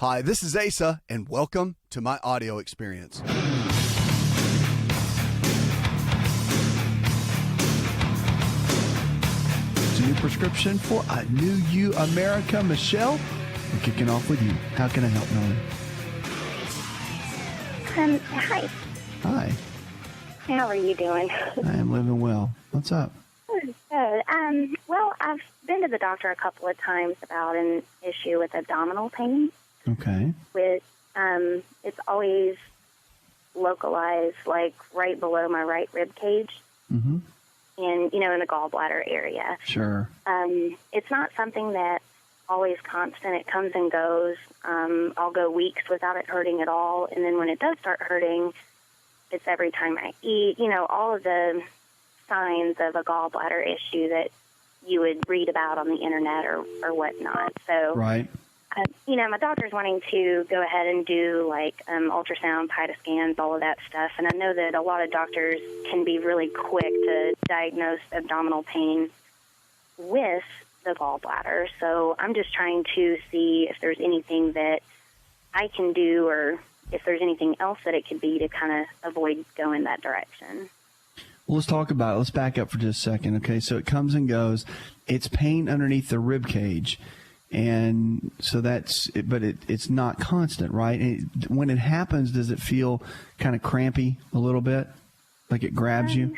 Hi, this is Asa, and welcome to my audio experience. It's a new prescription for a new you, America. Michelle, we're kicking off with you. How can I help, Melanie? Hi. Hi. How are you doing? I am living well. What's up? Good. Well, I've been to the doctor a couple of times about an issue with abdominal pain. Okay. It's always localized, like right below my right rib cage, Mm-hmm. and in the gallbladder area. Sure. It's not something that's always constant. It comes and goes. I'll go weeks without it hurting at all, and then when it does start hurting, it's every time I eat. All of the signs of a gallbladder issue that you would read about on the internet or whatnot. So. Right. My doctor's wanting to go ahead and do, ultrasound, PITA scans, all of that stuff. And I know that a lot of doctors can be really quick to diagnose abdominal pain with the gallbladder. So I'm just trying to see if there's anything that I can do or if there's anything else that it could be to kind of avoid going that direction. Well, let's talk about it. Let's back up for just a second. Okay, so it comes and goes. It's pain underneath the rib cage. And so it's not constant, right? When it happens, does it feel kind of crampy a little bit? Like it grabs you?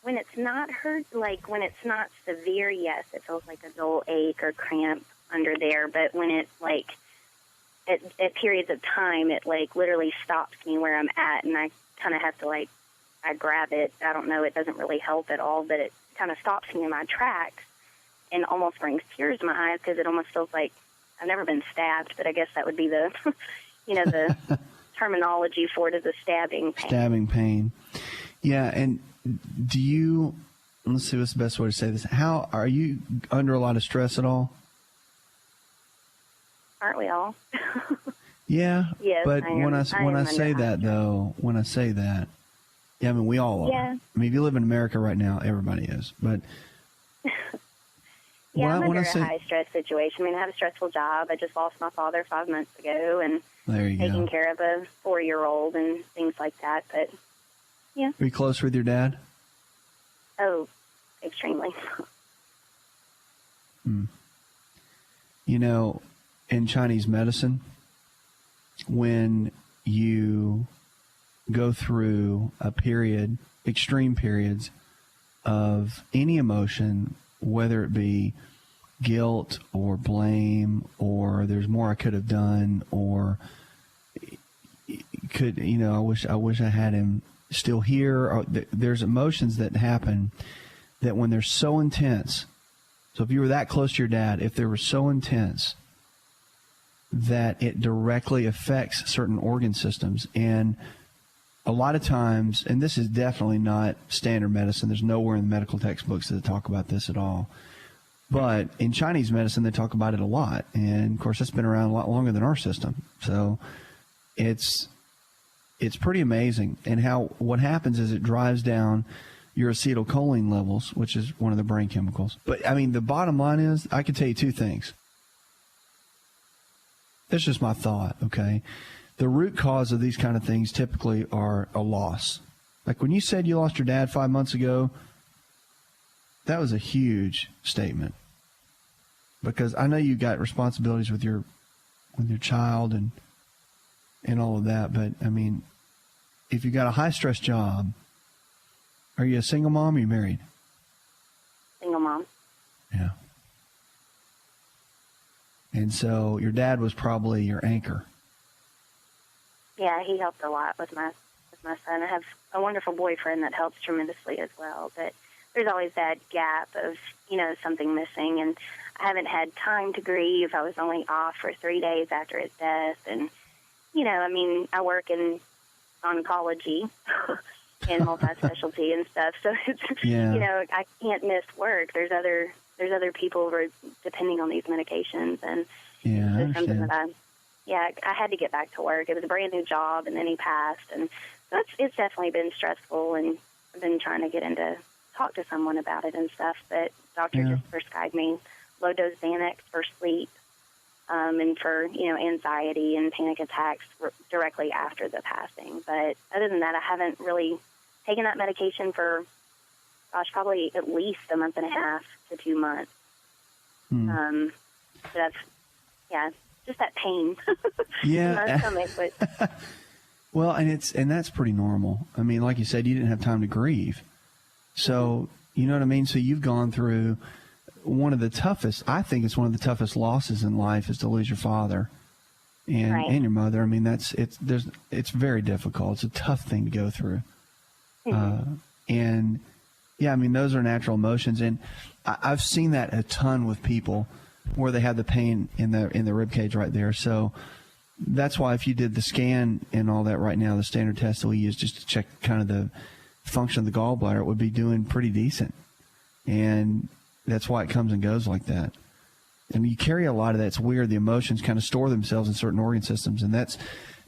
When it's not when it's not severe, yes, it feels like a dull ache or cramp under there. But when it, at periods of time, it, literally stops me where I'm at, and I kind of have to, I grab it. I don't know, it doesn't really help at all, but it kind of stops me in my tracks. And almost brings tears to my eyes because it almost feels like I've never been stabbed, but I guess that would be the, the terminology for it is a stabbing pain. Stabbing pain. Yeah, and let's see what's the best way to say this. How are you under a lot of stress at all? Aren't we all? Yeah. Yes, but I am. when I say that, yeah, I mean, we all are. Yeah. I mean, if you live in America right now, everybody is. But yeah, I'm under a high-stress situation. I mean, I have a stressful job. I just lost my father 5 months ago, and taking care of a 4-year-old and things like that. But, yeah. Are you close with your dad? Oh, extremely. In Chinese medicine, when you go through extreme periods of any emotion, whether it be guilt or blame or there's more I could have done or I wish I had him still here. Or there's emotions that happen that when they're so intense. So if you were that close to your dad, if they were so intense that it directly affects certain organ systems, and a lot of times, and this is definitely not standard medicine, there's nowhere in the medical textbooks that talk about this at all, but in Chinese medicine they talk about it a lot, and of course that's been around a lot longer than our system. So it's pretty amazing. And what happens is it drives down your acetylcholine levels, which is one of the brain chemicals. But I mean, the bottom line is, I can tell you two things. That's just my thought, okay? The root cause of these kind of things typically are a loss. Like when you said you lost your dad 5 months ago, that was a huge statement. Because I know you got responsibilities with your child and all of that, but I mean, if you got a high stress job, are you a single mom or are you married? Single mom. Yeah. And so your dad was probably your anchor. Yeah, he helped a lot with my son. I have a wonderful boyfriend that helps tremendously as well, but there's always that gap of, something missing, and I haven't had time to grieve. I was only off for 3 days after his death, and, I work in oncology and multi-specialty and stuff, so it's, I can't miss work. There's other people who are depending on these medications, and it's something that I had to get back to work. It was a brand new job, and then he passed, and so it's definitely been stressful, and I've been trying to talk to someone about it and stuff, but doctor just prescribed me low-dose Xanax for sleep, and for, anxiety and panic attacks directly after the passing. But other than that, I haven't really taken that medication for, probably at least a month and a half to 2 months. So that's, just that pain in my stomach. But well, and that's pretty normal. I mean, like you said, you didn't have time to grieve. So, you know what I mean? So you've gone through one of the toughest, I think it's one of the toughest losses in life is to lose your father and your mother. I mean, it's very difficult. It's a tough thing to go through. And yeah, I mean, those are natural emotions. And I've seen that a ton with people where they have the pain in the rib cage right there. So that's why if you did the scan and all that right now, the standard test that we use just to check kind of the function of the gallbladder, it would be doing pretty decent. And that's why it comes and goes like that. And you carry a lot of that. It's weird. The emotions kind of store themselves in certain organ systems. And that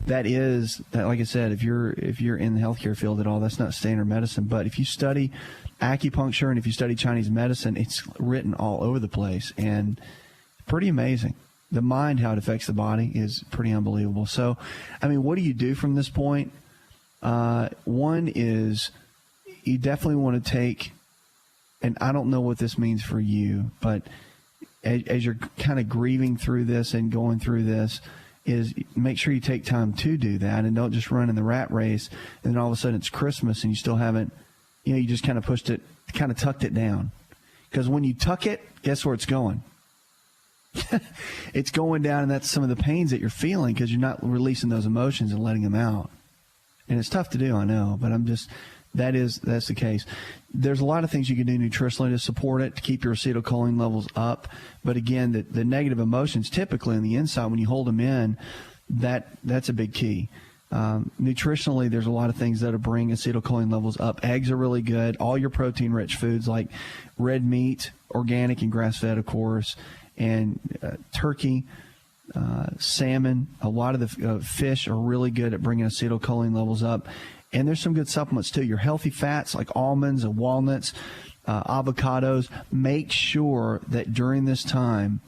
like I said, if you're in the healthcare field at all, that's not standard medicine. But if you study acupuncture and if you study Chinese medicine, it's written all over the place and pretty amazing. The mind, how it affects the body is pretty unbelievable. So, I mean, what do you do from this point? One is you definitely want to take, and I don't know what this means for you, but as you're kind of grieving through this and going through this, is make sure you take time to do that and don't just run in the rat race and then all of a sudden it's Christmas and you still haven't, you just kind of pushed it, kind of tucked it down. Because when you tuck it, guess where it's going? It's going down, and that's some of the pains that you're feeling because you're not releasing those emotions and letting them out. And it's tough to do, I know, but that's the case. There's a lot of things you can do nutritionally to support it, to keep your acetylcholine levels up. But again, the negative emotions typically on the inside, when you hold them in, that's a big key. Nutritionally, there's a lot of things that'll bring acetylcholine levels up. Eggs are really good. All your protein-rich foods like red meat, organic and grass-fed, of course, and turkey, salmon. A lot of the fish are really good at bringing acetylcholine levels up. And there's some good supplements, too. Your healthy fats like almonds and walnuts, avocados. Make sure that during this time,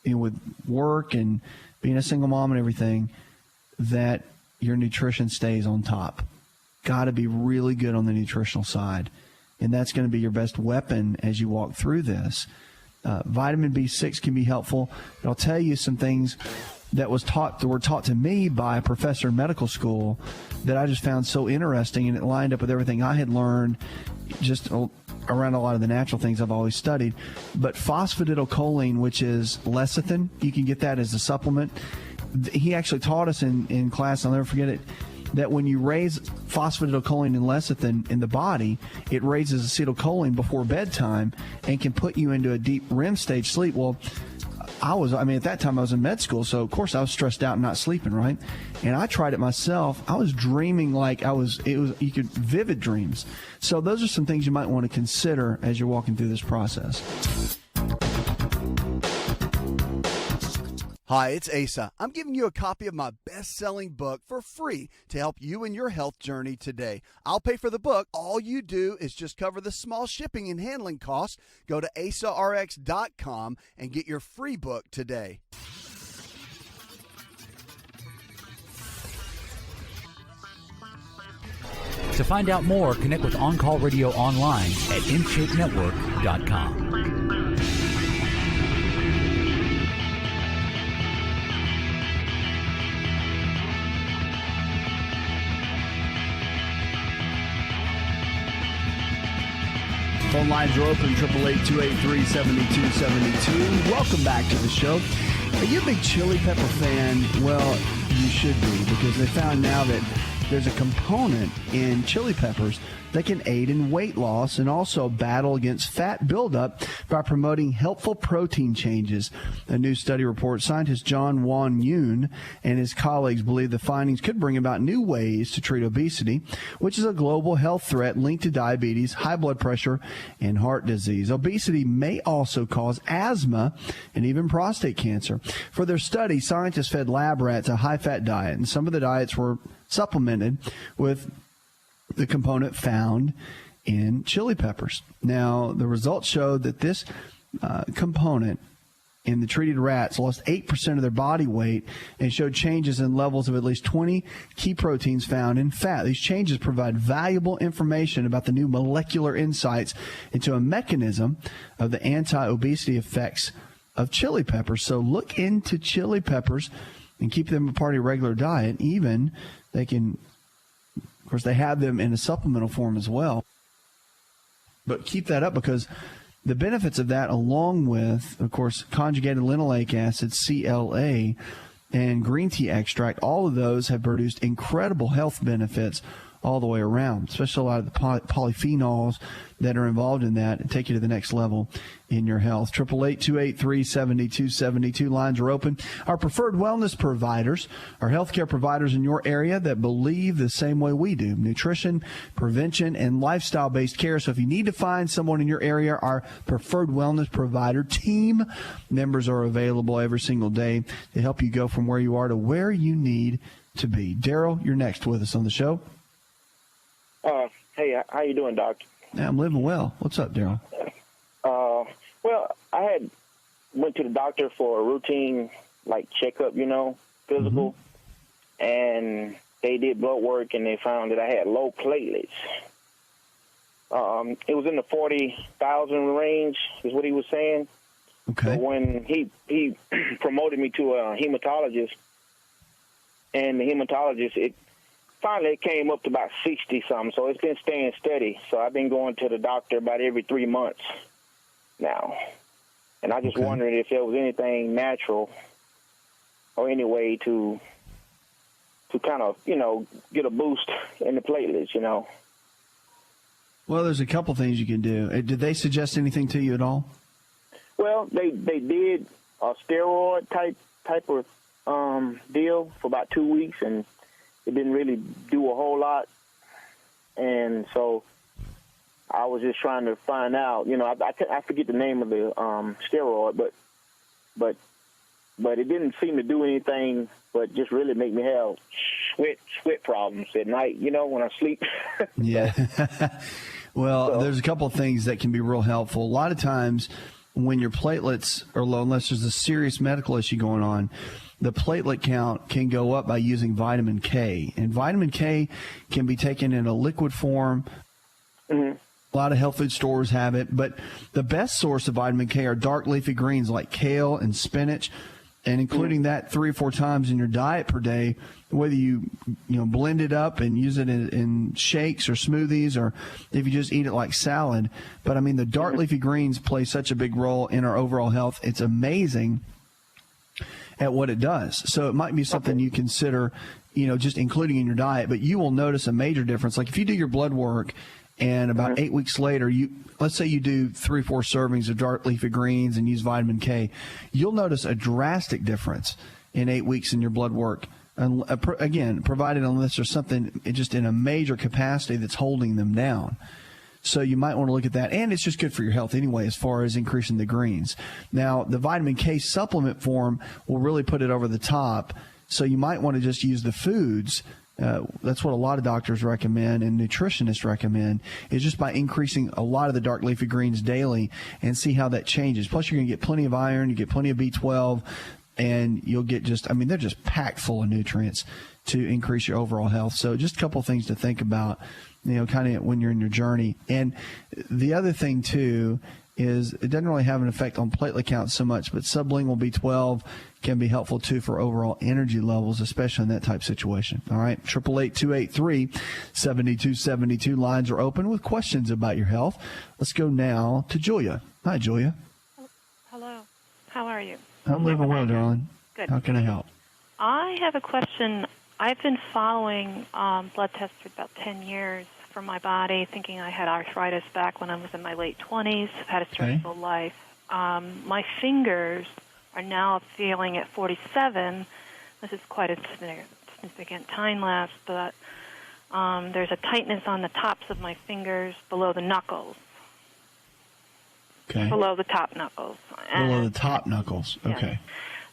with work and being a single mom and everything, that your nutrition stays on top. Got to be really good on the nutritional side. And that's going to be your best weapon as you walk through this. Vitamin B6 can be helpful. But I'll tell you some things that were taught to me by a professor in medical school that I just found so interesting, and it lined up with everything I had learned just around a lot of the natural things I've always studied. But phosphatidylcholine, which is lecithin, you can get that as a supplement. He actually taught us in class, I'll never forget it, that when you raise phosphatidylcholine and lecithin in the body, it raises acetylcholine before bedtime and can put you into a deep REM stage sleep. Well, at that time I was in med school, so of course I was stressed out and not sleeping, right? And I tried it myself. I was dreaming like vivid dreams. So those are some things you might want to consider as you're walking through this process. Hi, it's Asa. I'm giving you a copy of my best-selling book for free to help you in your health journey today. I'll pay for the book. All you do is just cover the small shipping and handling costs. Go to asarx.com and get your free book today. To find out more, connect with On Call Radio online at InShapeNetwork.com. Phone lines are open, 888-283-7272. Welcome back to the show. Are you a big chili pepper fan? Well, you should be, because they found now that there's a component in chili peppers that can aid in weight loss and also battle against fat buildup by promoting helpful protein changes. A new study reports scientist John Won Yoon and his colleagues believe the findings could bring about new ways to treat obesity, which is a global health threat linked to diabetes, high blood pressure, and heart disease. Obesity may also cause asthma and even prostate cancer. For their study, scientists fed lab rats a high-fat diet, and some of the diets were supplemented with the component found in chili peppers. Now, the results showed that this component in the treated rats lost 8% of their body weight and showed changes in levels of at least 20 key proteins found in fat. These changes provide valuable information about the new molecular insights into a mechanism of the anti-obesity effects of chili peppers. So look into chili peppers and keep them a part of your regular diet. Even they can, of course, they have them in a supplemental form as well. But keep that up, because the benefits of that, along with, of course, conjugated linoleic acid, CLA, and green tea extract, all of those have produced incredible health benefits all the way around, especially a lot of the polyphenols that are involved in that and take you to the next level in your health. 888-283-7272. Lines are open. Our preferred wellness providers are healthcare providers in your area that believe the same way we do: nutrition, prevention, and lifestyle-based care. So if you need to find someone in your area, our preferred wellness provider team members are available every single day to help you go from where you are to where you need to be. Daryl, you're next with us on the show. Hey, how you doing, Doc? Yeah, I'm living well. What's up, Daryl? Well, I went to the doctor for a routine, checkup, physical, and they did blood work, and they found that I had low platelets. It was in the 40,000 range, is what he was saying. Okay. So when he promoted me to a hematologist, and the hematologist, finally it came up to about 60-something, so it's been staying steady. So I've been going to the doctor about every 3 months now. And I just wondered if there was anything natural or any way to kind of, get a boost in the platelets, Well, there's a couple things you can do. Did they suggest anything to you at all? Well, they did a steroid type of deal for about 2 weeks, and it didn't really do a whole lot. And so I was just trying to find out, I forget the name of the steroid, but it didn't seem to do anything but just really make me have sweat problems at night, when I sleep. Yeah. Well, there's a couple of things that can be real helpful. A lot of times when your platelets are low, unless there's a serious medical issue going on, the platelet count can go up by using vitamin K. And vitamin K can be taken in a liquid form. Mm-hmm. A lot of health food stores have it. But the best source of vitamin K are dark leafy greens like kale and spinach, and including that 3 or 4 times in your diet per day, whether you blend it up and use it in shakes or smoothies, or if you just eat it like salad. But, the dark leafy greens play such a big role in our overall health. It's amazing at what it does. So it might be something you consider, just including in your diet, but you will notice a major difference. Like if you do your blood work and about 8 weeks later, let's say you do 3 or 4 servings of dark leafy greens and use vitamin K, you'll notice a drastic difference in 8 weeks in your blood work. And again, provided unless there's something just in a major capacity that's holding them down. So you might want to look at that. And it's just good for your health anyway, as far as increasing the greens. Now, the vitamin K supplement form will really put it over the top. So you might want to just use the foods. That's what a lot of doctors recommend and nutritionists recommend, is just by increasing a lot of the dark leafy greens daily and see how that changes. Plus, you're going to get plenty of iron, you get plenty of B12, and you'll get they're just packed full of nutrients to increase your overall health. So just a couple of things to think about, kind of when you're in your journey. And the other thing, too, is it doesn't really have an effect on platelet count so much, but sublingual B12 can be helpful, too, for overall energy levels, especially in that type of situation. All right, 888-283-7272. Lines are open with questions about your health. Let's go now to Julia. Hi, Julia. Hello. How are you? I'm living well, darling. Good. How can I help? I have a question. I've been following blood tests for about 10 years for my body, thinking I had arthritis back when I was in my late 20s. I've had a stressful life. My fingers are now feeling at 47. This is quite a significant time lapse, but there's a tightness on the tops of my fingers below the knuckles. Okay. Below the top knuckles. Below the top knuckles. Okay. Yes.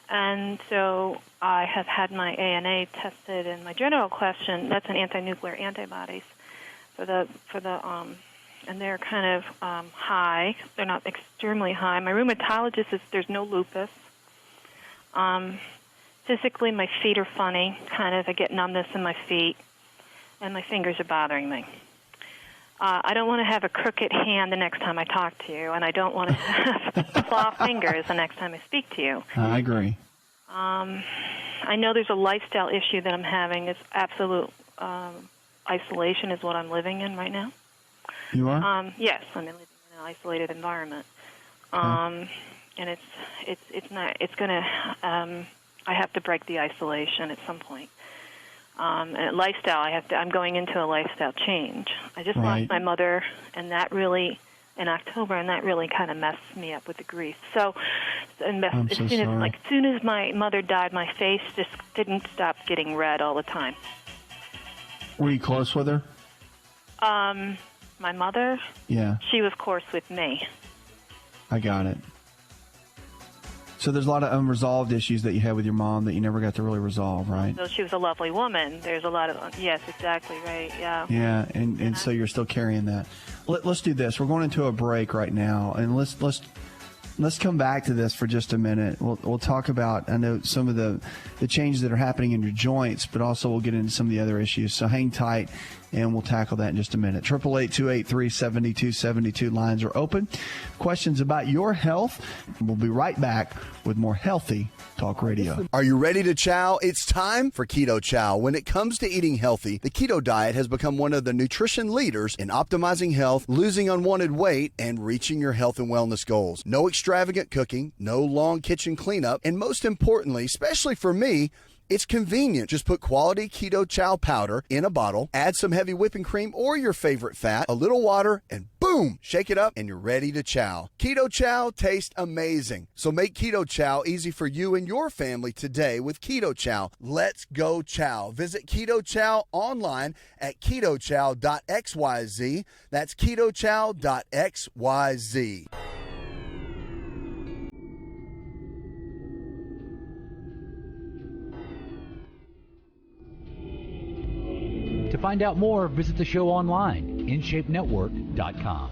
And so I have had my ANA tested, and my general question, that's an anti-nuclear antibodies for the and they're kind of high. They're not extremely high. My rheumatologist says there's no lupus. Physically, my feet are funny. Kind of, I get numbness in my feet, and my fingers are bothering me. I don't want to have a crooked hand the next time I talk to you, and I don't want to have claw fingers the next time I speak to you. I agree. I know there's a lifestyle issue that I'm having. It's absolute isolation is what I'm living in right now. You are? Yes, I'm living in an isolated environment. And it's going to, I have to break the isolation at some point. And lifestyle, I'm going into a lifestyle change. I just lost my mother, and that really, in October, and that really kind of messed me up with the grief. So, as soon as my mother died, my face just didn't stop getting red all the time. Were you close with her? My mother? Yeah. She was, of course, with me. I got it. So there's a lot of unresolved issues that you had with your mom that you never got to really resolve, right? So she was a lovely woman. There's a lot of, yes, exactly, right, yeah. Yeah, and so you're still carrying that. Let's do this. We're going into a break right now, and let's come back to this for just a minute. We'll talk about, I know, some of the changes that are happening in your joints, but also we'll get into some of the other issues. So hang tight, and we'll tackle that in just a minute. 888-283-7272 lines are open. Questions about your health. We'll be right back with more Healthy Talk Radio. Are you ready to chow? It's time for Keto Chow. When it comes to eating healthy, the keto diet has become one of the nutrition leaders in optimizing health, losing unwanted weight, and reaching your health and wellness goals. No extravagant cooking, no long kitchen cleanup, and most importantly, especially for me, it's convenient. Just put quality Keto Chow powder in a bottle, add some heavy whipping cream or your favorite fat, a little water, and boom, shake it up and you're ready to chow. Keto Chow tastes amazing. So make Keto Chow easy for you and your family today with Keto Chow. Let's go chow. Visit Keto Chow online at ketochow.xyz. That's ketochow.xyz. To find out more, visit the show online, InShapeNetwork.com.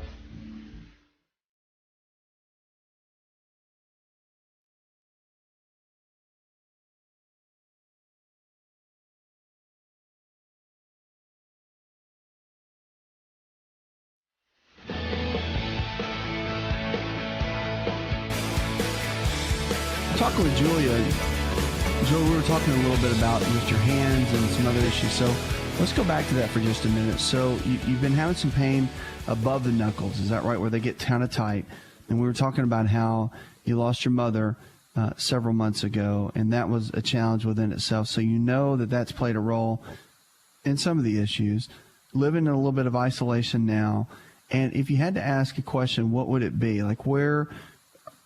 Talking with Julia, we were talking a little bit about just your hands and some other issues. So let's go back to that for just a minute. So you've been having some pain above the knuckles, is that right, where they get kind of tight? And we were talking about how you lost your mother several months ago, and that was a challenge within itself. So you know that that's played a role in some of the issues. Living in a little bit of isolation now, and if you had to ask a question, what would it be? Like where,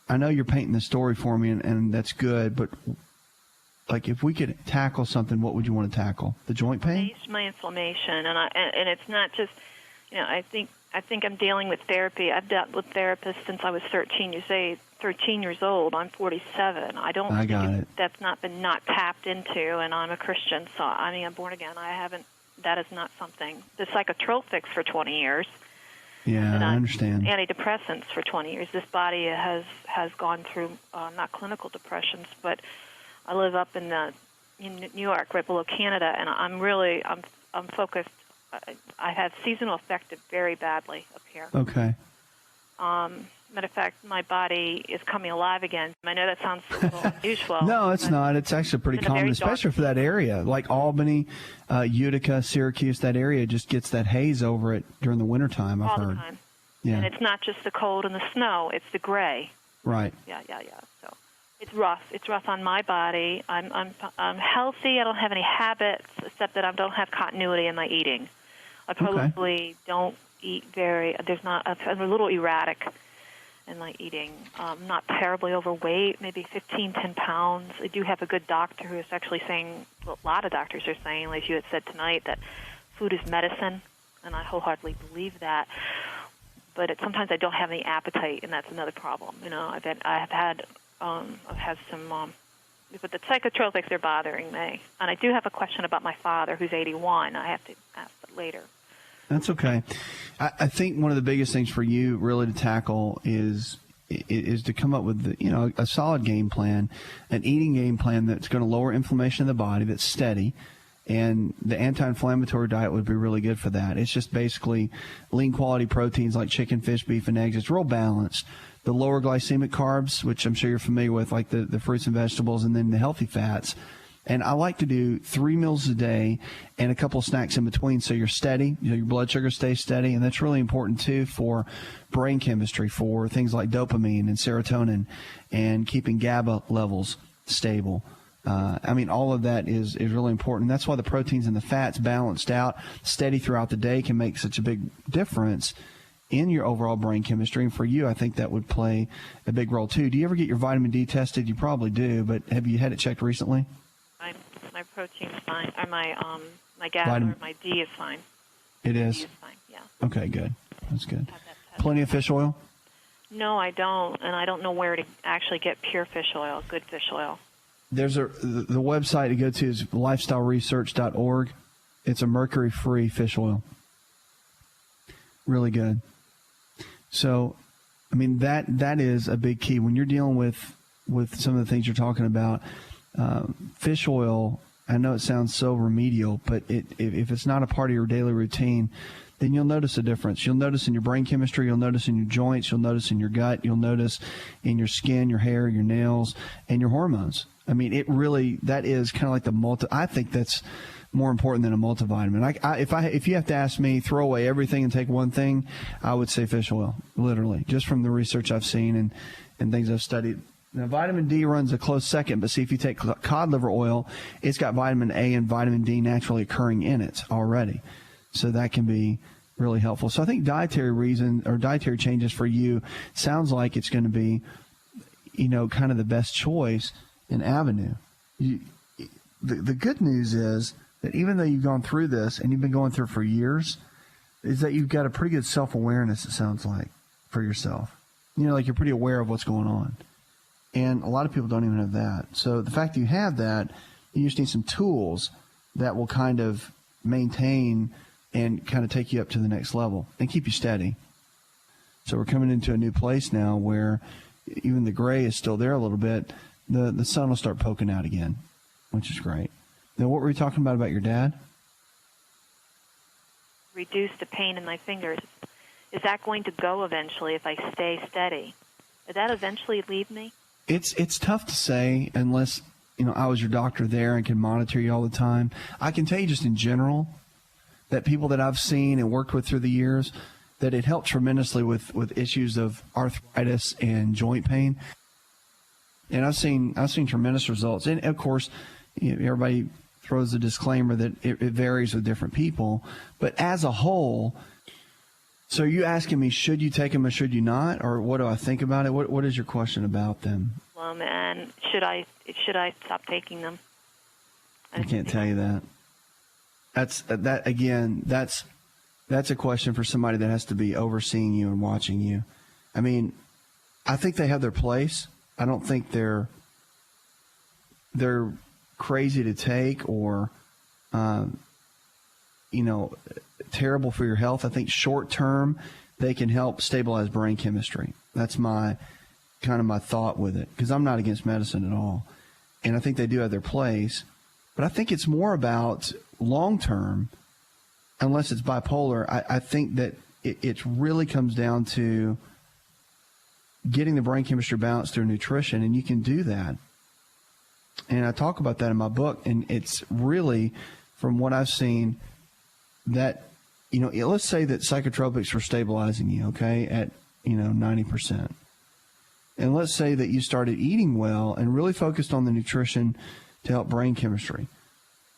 I know you're painting the story for me, and that's good, but like if we could tackle something, what would you want to tackle? The joint pain? My inflammation, and it's not just, I think I'm dealing with therapy. I've dealt with therapists since I was 13 years old. I'm 47. I got it. That's not been tapped into, and I'm a Christian, so I'm born again. That is not something. The psychotropics for 20 years. Yeah, I understand. Antidepressants for 20 years. This body has gone through not clinical depressions, but I live up in New York, right below Canada, and I'm focused. I have seasonal affected very badly up here. Okay. Matter of fact, my body is coming alive again. I know that sounds a little unusual. No, it's not. It's actually pretty common, especially for that area. Like Albany, Utica, Syracuse, that area just gets that haze over it during the wintertime, I've heard. All the time. Yeah. And it's not just the cold and the snow, it's the gray. Right. Yeah. So it's rough. It's rough on my body. I'm healthy. I don't have any habits except that I don't have continuity in my eating. I probably don't eat I'm a little erratic in my eating. Not terribly overweight, maybe 10 pounds. I do have a good doctor who is actually saying, a lot of doctors are saying, like you had said tonight, that food is medicine, and I wholeheartedly believe that. But sometimes I don't have any appetite, and that's another problem. I've had some, but the psychotropics are bothering me. And I do have a question about my father, who's 81. I have to ask that later. That's okay. I think one of the biggest things for you really to tackle is to come up with a solid game plan, an eating game plan that's going to lower inflammation in the body, that's steady. And the anti-inflammatory diet would be really good for that. It's just basically lean quality proteins like chicken, fish, beef, and eggs. It's real balanced. The lower glycemic carbs, which I'm sure you're familiar with, like the fruits and vegetables, and then the healthy fats. And I like to do 3 meals a day and a couple of snacks in between so you're steady, your blood sugar stays steady. And that's really important, too, for brain chemistry, for things like dopamine and serotonin and keeping GABA levels stable. All of that is really important. That's why the proteins and the fats balanced out, steady throughout the day can make such a big difference in your overall brain chemistry. And for you, I think that would play a big role, too. Do you ever get your vitamin D tested? You probably do, but have you had it checked recently? My protein's fine. Or my GABA or my D is fine. It is? D is fine, yeah. Okay, good. That's good. Plenty of fish oil? No, I don't, and I don't know where to actually get pure fish oil, good fish oil. There's the website to go to is lifestyleresearch.org. It's a mercury-free fish oil. Really good. So, that is a big key. When you're dealing with some of the things you're talking about, fish oil, I know it sounds so remedial, but if it's not a part of your daily routine, then you'll notice a difference. You'll notice in your brain chemistry, you'll notice in your joints, you'll notice in your gut, you'll notice in your skin, your hair, your nails, and your hormones. That is kind of like I think that's more important than a multivitamin. If you have to ask me, throw away everything and take one thing, I would say fish oil, literally, just from the research I've seen and things I've studied. Now, vitamin D runs a close second, but see, if you take cod liver oil, it's got vitamin A and vitamin D naturally occurring in it already. So that can be really helpful. So I think dietary changes for you sounds like it's going to be, kind of the best choice and avenue. The good news is that even though you've gone through this and you've been going through it for years, is that you've got a pretty good self-awareness, it sounds like, for yourself. Like you're pretty aware of what's going on. And a lot of people don't even have that. So the fact that you have that, you just need some tools that will kind of maintain and kind of take you up to the next level and keep you steady. So we're coming into a new place now where even the gray is still there a little bit. The sun will start poking out again, which is great. Now, what were we talking about your dad? Reduce the pain in my fingers. Is that going to go eventually if I stay steady? Did that eventually leave me? It's tough to say unless, I was your doctor there and can monitor you all the time. I can tell you just in general that people that I've seen and worked with through the years, that it helped tremendously with issues of arthritis and joint pain. And I've seen tremendous results. And, of course, everybody throws a disclaimer that it varies with different people. But as a whole, so are you asking me, should you take them or should you not? Or what do I think about it? What is your question about them? And should I stop taking them? I can't tell you that. That's a question for somebody that has to be overseeing you and watching you. I think they have their place. I don't think they're crazy to take or, terrible for your health. I think short term they can help stabilize brain chemistry. That's my thought with it, because I'm not against medicine at all. And I think they do have their place. But I think it's more about long term, unless it's bipolar. I think that it really comes down to getting the brain chemistry balanced through nutrition, and you can do that. And I talk about that in my book, and it's really, from what I've seen, that, let's say that psychotropics were stabilizing you, okay, at, 90%. And let's say that you started eating well and really focused on the nutrition to help brain chemistry.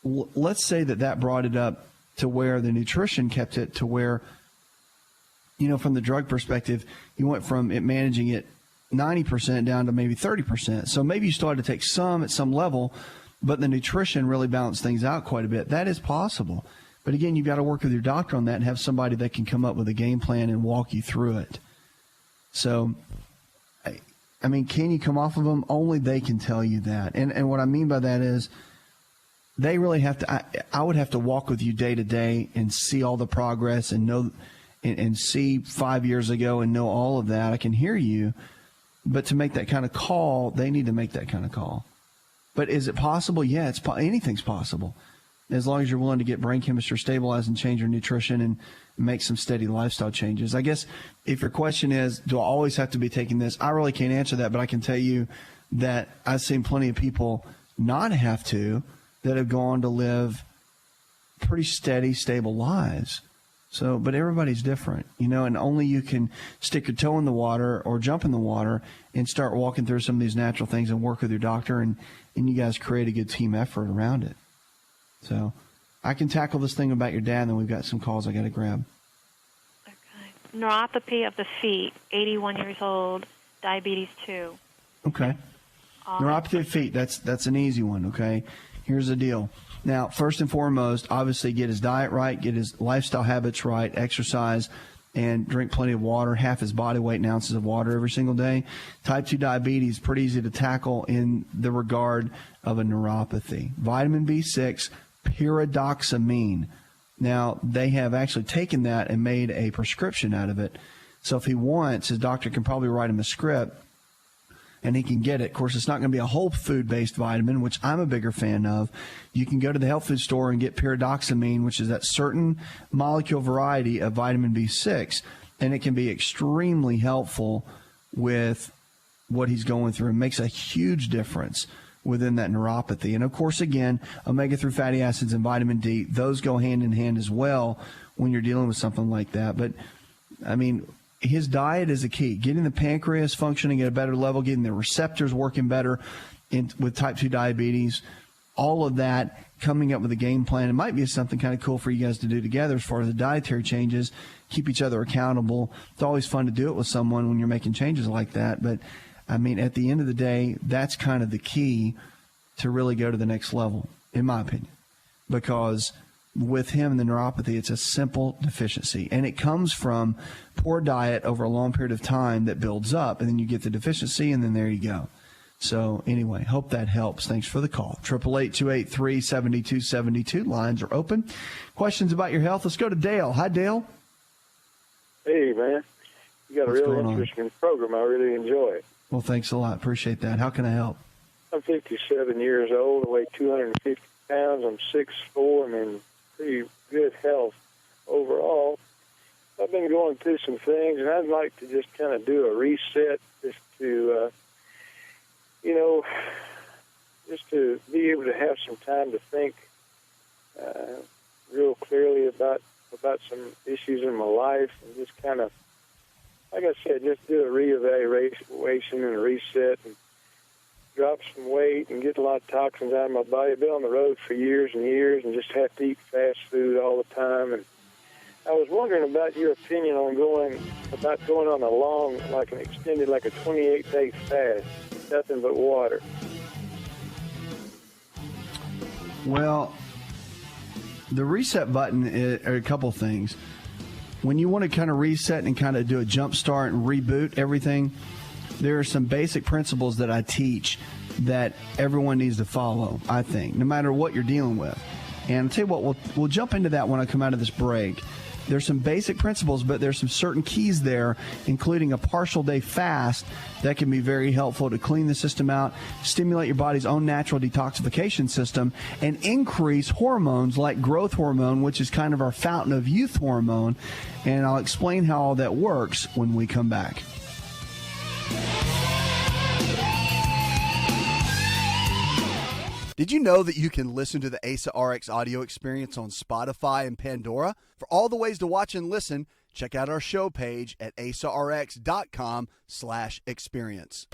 Let's say that brought it up to where the nutrition kept it to where, from the drug perspective, you went from it managing it 90% down to maybe 30%. So maybe you still had to take some at some level, but the nutrition really balanced things out quite a bit. That is possible. But again, you've got to work with your doctor on that and have somebody that can come up with a game plan and walk you through it. So, can you come off of them? Only they can tell you that. And what I mean by that is, they really have to. I would have to walk with you day to day and see all the progress and know and see 5 years ago and know all of that. I can hear you, but to make that kind of call, they need to make that kind of call. But is it possible? Yeah, anything's possible, as long as you're willing to get brain chemistry stabilized and change your nutrition and make some steady lifestyle changes. I guess if your question is, do I always have to be taking this? I really can't answer that, but I can tell you that I've seen plenty of people not have to, that have gone to live pretty steady, stable lives. So, but everybody's different, and only you can stick your toe in the water or jump in the water and start walking through some of these natural things and work with your doctor, and you guys create a good team effort around it. So I can tackle this thing about your dad, and then we've got some calls I got to grab. Okay. Neuropathy of the feet, 81 years old, diabetes 2. Okay. Neuropathy of the feet, that's an easy one, okay? Here's the deal. Now, first and foremost, obviously get his diet right, get his lifestyle habits right, exercise, and drink plenty of water, half his body weight in ounces of water every single day. Type 2 diabetes, pretty easy to tackle in the regard of a neuropathy. Vitamin B6, pyridoxamine. Now, they have actually taken that and made a prescription out of it. So if he wants, his doctor can probably write him a script, and he can get it. Of course, it's not going to be a whole food-based vitamin, which I'm a bigger fan of. You can go to the health food store and get pyridoxamine, which is that certain molecule variety of vitamin B6, and it can be extremely helpful with what he's going through. It makes a huge difference within that neuropathy. And, of course, again, omega-3 fatty acids and vitamin D, those go hand in hand as well when you're dealing with something like that. But, I mean, his diet is a key. Getting the pancreas functioning at a better level, getting the receptors working better with type 2 diabetes, all of that, coming up with a game plan. It might be something kind of cool for you guys to do together as far as the dietary changes, keep each other accountable. It's always fun to do it with someone when you're making changes like that. But, I mean, at the end of the day, that's kind of the key to really go to the next level, in my opinion, because with him and the neuropathy, it's a simple deficiency, and it comes from poor diet over a long period of time that builds up, and then you get the deficiency, and then there you go. So anyway, hope that helps. Thanks for the call. 888-283-7272. Lines are open. Questions about your health? Let's go to Dale. Hi, Dale. Hey, man. You got a really interesting program. I really enjoy it. Well, thanks a lot. Appreciate that. How can I help? I'm 57 years old. I weigh 250 pounds. I'm 6'4". I'm in pretty good health overall. I've been going through some things, and I'd like to just kind of do a reset, just to, just to be able to have some time to think real clearly about some issues in my life, and just kind of, like I said, just do a reevaluation and a reset, and drop some weight and get a lot of toxins out of my body. I've been on the road for years and years and just have to eat fast food all the time. And I was wondering about your opinion on going on a long, like an extended, like a 28-day fast, nothing but water. Well, the reset button are a couple things. When you want to kind of reset and kind of do a jump start and reboot everything, there are some basic principles that I teach that everyone needs to follow, I think, no matter what you're dealing with. And I'll tell you what, we'll jump into that when I come out of this break. There's some basic principles, but there's some certain keys there, including a partial day fast that can be very helpful to clean the system out, stimulate your body's own natural detoxification system, and increase hormones like growth hormone, which is kind of our fountain of youth hormone. And I'll explain how all that works when we come back. Did you know that you can listen to the Asa Rx audio experience on Spotify and Pandora? For all the ways to watch and listen, check out our show page at asarx.com/experience.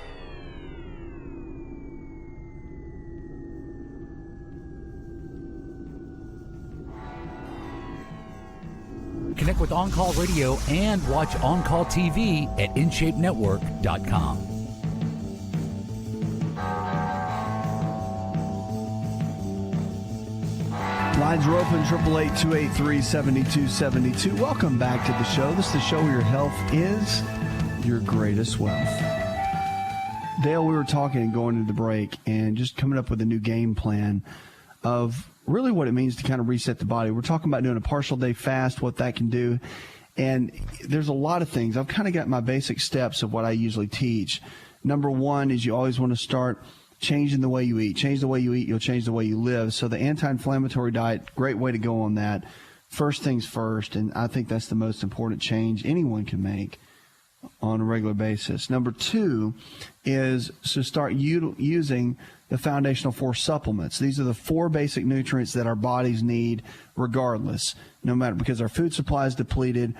Connect with On Call Radio and watch On Call TV at InShapeNetwork.com. Lines are open, 888-283-7272. Welcome back to the show. This is the show where your health is your greatest wealth. Dale, we were talking and going into the break and just coming up with a new game plan of really what it means to kind of reset the body. We're talking about doing a partial day fast, what that can do. And there's a lot of things. I've kind of got my basic steps of what I usually teach. Number one is you always want to start changing the way you eat. Change the way you eat, you'll change the way you live. So the anti-inflammatory diet, great way to go on that. First things first, and I think that's the most important change anyone can make on a regular basis. Number two is to start using the foundational 4 supplements. These are the 4 basic nutrients that our bodies need regardless, no matter, because our food supply is depleted,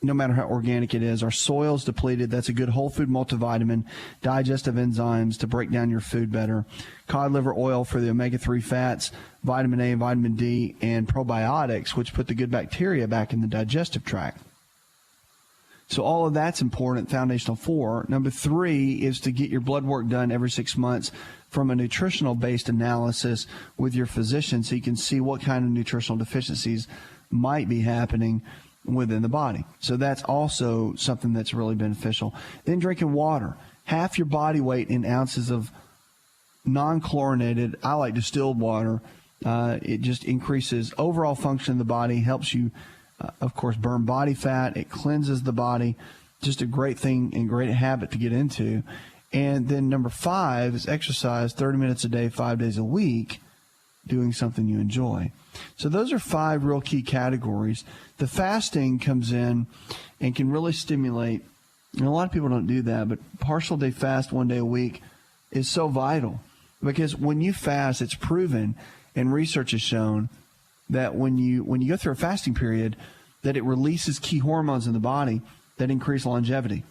no matter how organic it is. Our soil is depleted. That's a good whole food multivitamin, digestive enzymes to break down your food better, cod liver oil for the omega-3 fats, vitamin A and vitamin D, and probiotics, which put the good bacteria back in the digestive tract. So all of that's important, foundational 4. Number 3 is to get your blood work done every 6 months from a nutritional-based analysis with your physician so you can see what kind of nutritional deficiencies might be happening within the body. So that's also something that's really beneficial. Then drinking water. Half your body weight in ounces of non-chlorinated, I like distilled water. It just increases overall function of the body, helps you of course, burn body fat. It cleanses the body. Just a great thing and great habit to get into. And then number 5 is exercise 30 minutes a day, 5 days a week, doing something you enjoy. So those are 5 real key categories. The fasting comes in and can really stimulate, and a lot of people don't do that, but partial day fast 1 day a week is so vital because when you fast, it's proven and research has shown that when you go through a fasting period, that it releases key hormones in the body that increase longevity.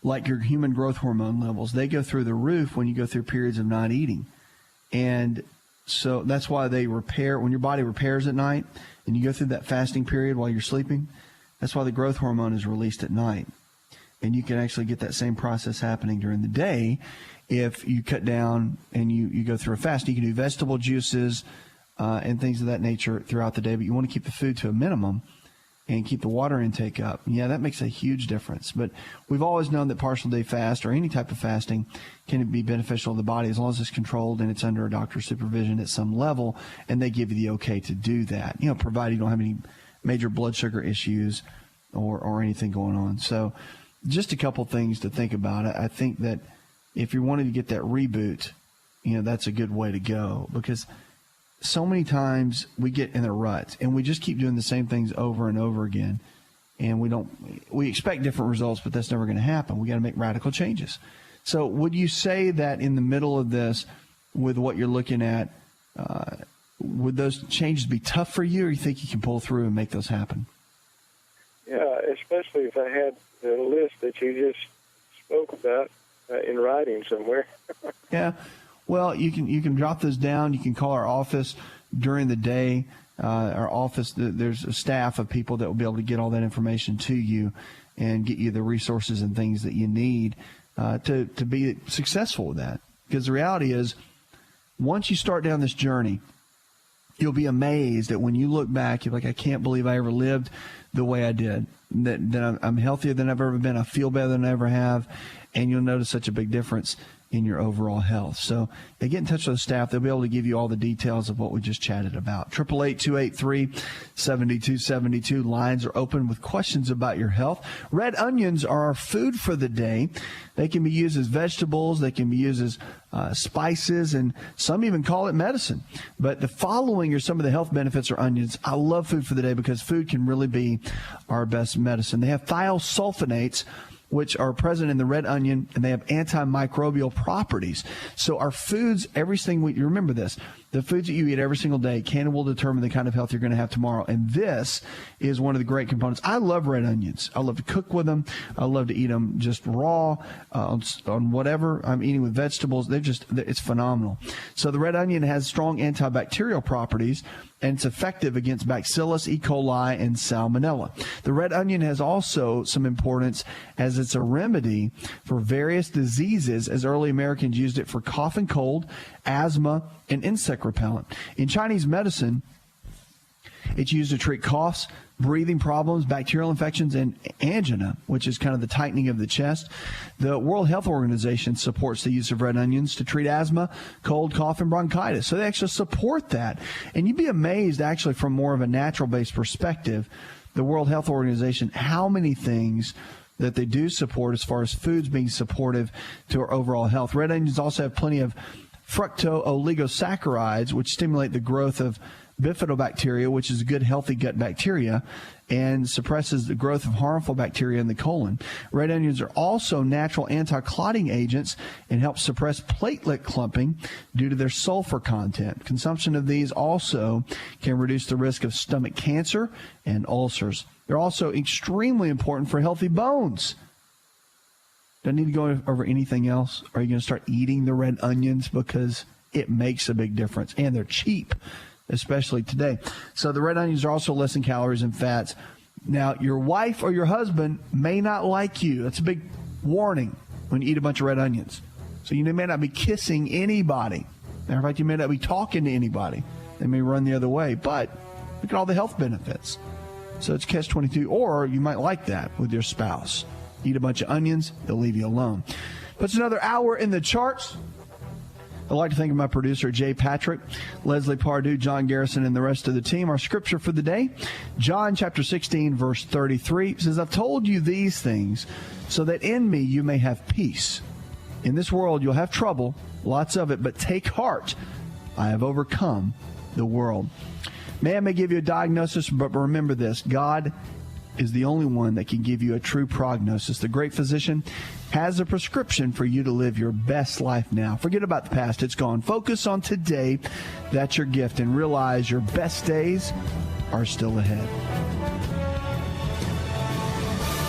Like your human growth hormone levels, they go through the roof when you go through periods of not eating. And so that's why they repair, when your body repairs at night and you go through that fasting period while you're sleeping, that's why the growth hormone is released at night. And you can actually get that same process happening during the day if you cut down and you go through a fast. You can do vegetable juices, and things of that nature throughout the day, but you want to keep the food to a minimum and keep the water intake up. Yeah, that makes a huge difference. But we've always known that partial day fast or any type of fasting can be beneficial to the body as long as it's controlled and it's under a doctor's supervision at some level, and they give you the okay to do that, provided you don't have any major blood sugar issues or anything going on. So just a couple things to think about. I think that if you're wanting to get that reboot, that's a good way to go because so many times we get in a rut and we just keep doing the same things over and over again. And we expect different results, but that's never going to happen. We got to make radical changes. So would you say that in the middle of this, with what you're looking at, would those changes be tough for you, or you think you can pull through and make those happen? Yeah, especially if I had the list that you just spoke about in writing somewhere. Yeah. Well, you can drop those down. You can call our office during the day. Our office, there's a staff of people that will be able to get all that information to you and get you the resources and things that you need to be successful with that. Because the reality is, once you start down this journey, you'll be amazed that when you look back, you're like, I can't believe I ever lived the way I did, that I'm healthier than I've ever been, I feel better than I ever have, and you'll notice such a big difference in your overall health. So they get in touch with the staff. They'll be able to give you all the details of what we just chatted about. 888-283-7272. Lines are open with questions about your health. Red onions are our food for the day. They can be used as vegetables. They can be used as spices, and some even call it medicine. But the following are some of the health benefits of onions. I love food for the day because food can really be our best medicine. They have thiosulfonates, which are present in the red onion, and they have antimicrobial properties. So our foods, you remember this, the foods that you eat every single day can and will determine the kind of health you're going to have tomorrow. And this is one of the great components. I love red onions. I love to cook with them. I love to eat them just raw on whatever I'm eating with vegetables. It's phenomenal. So the red onion has strong antibacterial properties, and it's effective against Bacillus, E. coli, and Salmonella. The red onion has also some importance as it's a remedy for various diseases, as early Americans used it for cough and cold, asthma, and insect repellent. In Chinese medicine, It's used to treat coughs, breathing problems, bacterial infections, and angina, which is kind of the tightening of the chest. The World Health Organization supports the use of red onions to treat asthma, cold, cough, and bronchitis. So they actually support that. And you'd be amazed, actually, from more of a natural-based perspective, the World Health Organization, how many things that they do support as far as foods being supportive to our overall health. Red onions also have plenty of fructooligosaccharides, which stimulate the growth of bifidobacteria, which is a good, healthy gut bacteria, and suppresses the growth of harmful bacteria in the colon. Red onions are also natural anti-clotting agents and help suppress platelet clumping due to their sulfur content. Consumption of these also can reduce the risk of stomach cancer and ulcers. They're also extremely important for healthy bones. Don't need to go over anything else. Are you going to start eating the red onions because it makes a big difference, and they're cheap, especially today. So the red onions are also less in calories and fats. Now, your wife or your husband may not like you. That's a big warning when you eat a bunch of red onions. So you may not be kissing anybody. Matter of fact, you may not be talking to anybody. They may run the other way. But look at all the health benefits. So it's catch-22. Or you might like that with your spouse. Eat a bunch of onions, they'll leave you alone. But it's another hour in the charts. I'd like to thank my producer, Jay Patrick, Leslie Pardue, John Garrison, and the rest of the team. Our scripture for the day, John chapter 16, verse 33, says, I've told you these things so that in me you may have peace. In this world you'll have trouble, lots of it, but take heart. I have overcome the world. Man may give you a diagnosis, but remember this, God is the only one that can give you a true prognosis. The great physician has a prescription for you to live your best life now. Forget about the past. It's gone. Focus on today. That's your gift. And realize your best days are still ahead.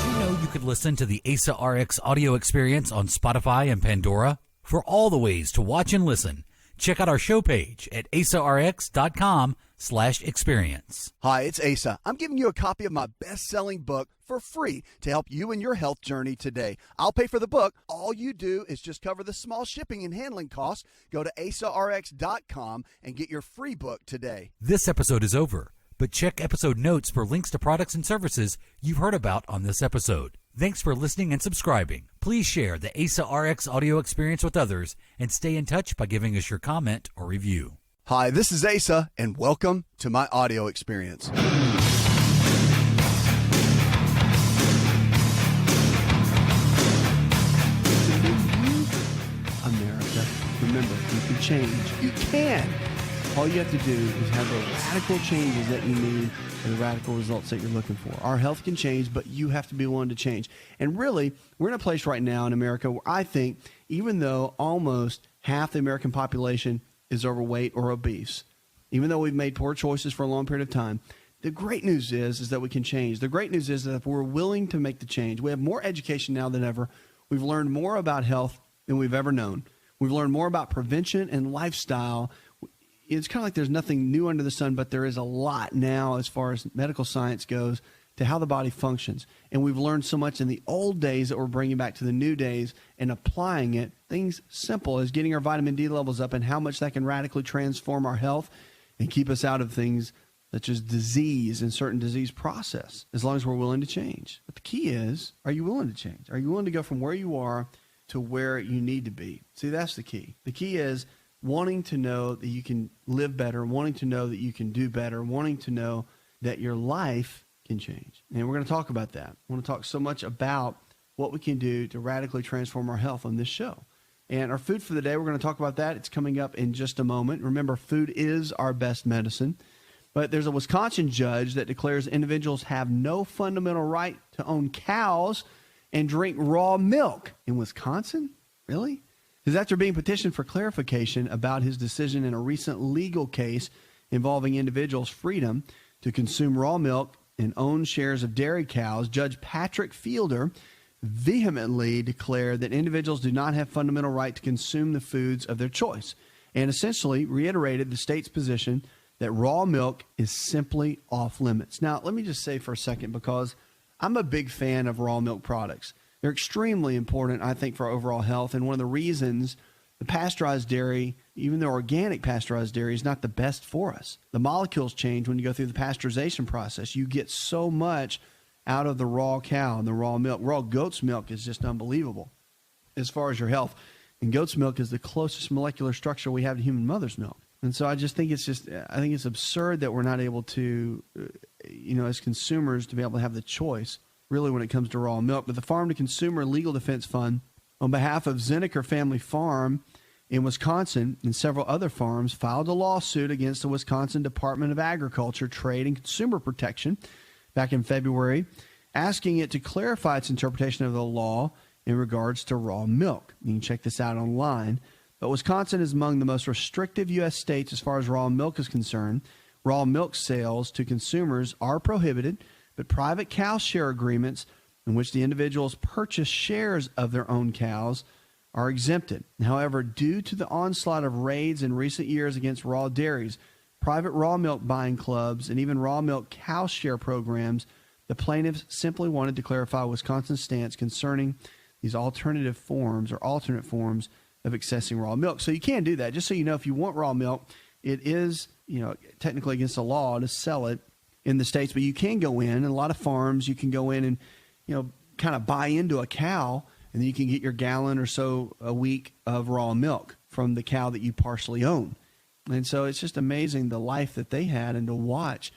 Did you know you could listen to the Asa Rx audio experience on Spotify and Pandora? For all the ways to watch and listen, check out our show page at asarx.com/experience. Hi, it's Asa. I'm giving you a copy of my best-selling book for free to help you in your health journey today. I'll pay for the book. All you do is just cover the small shipping and handling costs. Go to asarx.com and get your free book today. This episode is over, but check episode notes for links to products and services you've heard about on this episode. Thanks for listening and subscribing. Please share the Asa Rx audio experience with others and stay in touch by giving us your comment or review. Hi, this is Asa, and welcome to my audio experience. America, remember, you can change. You can. All you have to do is have the radical changes that you need and the radical results that you're looking for. Our health can change, but you have to be willing to change. And really, we're in a place right now in America where I think, even though almost half the American population is overweight or obese, even though we've made poor choices for a long period of time, the great news is that we can change. The great news is that if we're willing to make the change, we have more education now than ever. We've learned more about health than we've ever known. We've learned more about prevention and lifestyle. It's kind of like there's nothing new under the sun, but there is a lot now as far as medical science goes to how the body functions. And we've learned so much in the old days that we're bringing back to the new days and applying it. Things simple as getting our vitamin D levels up and how much that can radically transform our health and keep us out of things such as disease and certain disease process, as long as we're willing to change. But the key is, are you willing to change? Are you willing to go from where you are to where you need to be? See, that's the key. The key is wanting to know that you can live better, wanting to know that you can do better, wanting to know that your life can change. And we're going to talk about that. I want to talk so much about what we can do to radically transform our health on this show. And our food for the day, we're going to talk about that. It's coming up in just a moment. Remember, food is our best medicine. But there's a Wisconsin judge that declares individuals have no fundamental right to own cows and drink raw milk. In Wisconsin? Really? Because after being petitioned for clarification about his decision in a recent legal case involving individuals' freedom to consume raw milk and own shares of dairy cows, Judge Patrick Fielder vehemently declared that individuals do not have fundamental right to consume the foods of their choice, and essentially reiterated the state's position that raw milk is simply off limits. Now, let me just say for a second, because I'm a big fan of raw milk products. They're extremely important, I think, for our overall health. And one of the reasons the pasteurized dairy even the organic pasteurized dairy is not the best for us. The molecules change when you go through the pasteurization process. You get so much out of the raw cow and the raw milk. Raw goat's milk is just unbelievable as far as your health. And goat's milk is the closest molecular structure we have to human mother's milk. And so I just think I think it's absurd that we're not able to, as consumers, to be able to have the choice, really, when it comes to raw milk. But the Farm to Consumer Legal Defense Fund, on behalf of Zinnicker Family Farm in Wisconsin and several other farms, filed a lawsuit against the Wisconsin Department of Agriculture, Trade, and Consumer Protection back in February, asking it to clarify its interpretation of the law in regards to raw milk. You can check this out online. But Wisconsin is among the most restrictive U.S. states as far as raw milk is concerned. Raw milk sales to consumers are prohibited, but private cow share agreements in which the individuals purchase shares of their own cows are exempted. However, due to the onslaught of raids in recent years against raw dairies, private raw milk buying clubs, and even raw milk cow share programs, the plaintiffs simply wanted to clarify Wisconsin's stance concerning these alternate forms of accessing raw milk. So you can do that. Just so you know, if you want raw milk, it is, technically against the law to sell it in the states, but you can go in, and a lot of farms, you can go in and, kind of buy into a cow, and then you can get your gallon or so a week of raw milk from the cow that you partially own. And so it's just amazing the life that they had, and to watch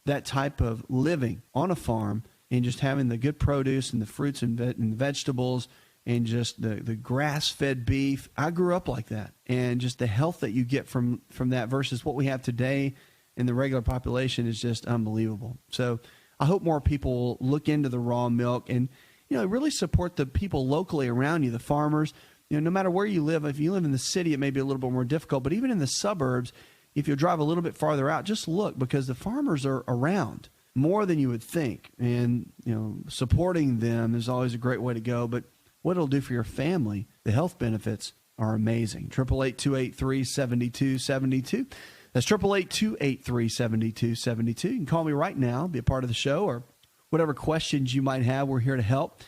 that type of living on a farm and just having the good produce and the fruits and vegetables and just the grass-fed beef. I grew up like that, and just the health that you get from that versus what we have today in the regular population is just unbelievable. So I hope more people will look into the raw milk and, really support the people locally around you, the farmers. No matter where you live, if you live in the city, it may be a little bit more difficult, but even in the suburbs, if you drive a little bit farther out, just look, because the farmers are around more than you would think. And, supporting them is always a great way to go. But what it'll do for your family, the health benefits are amazing. 888-283-7272. That's 888-283-7272. You can call me right now, be a part of the show, or whatever questions you might have. We're here to help.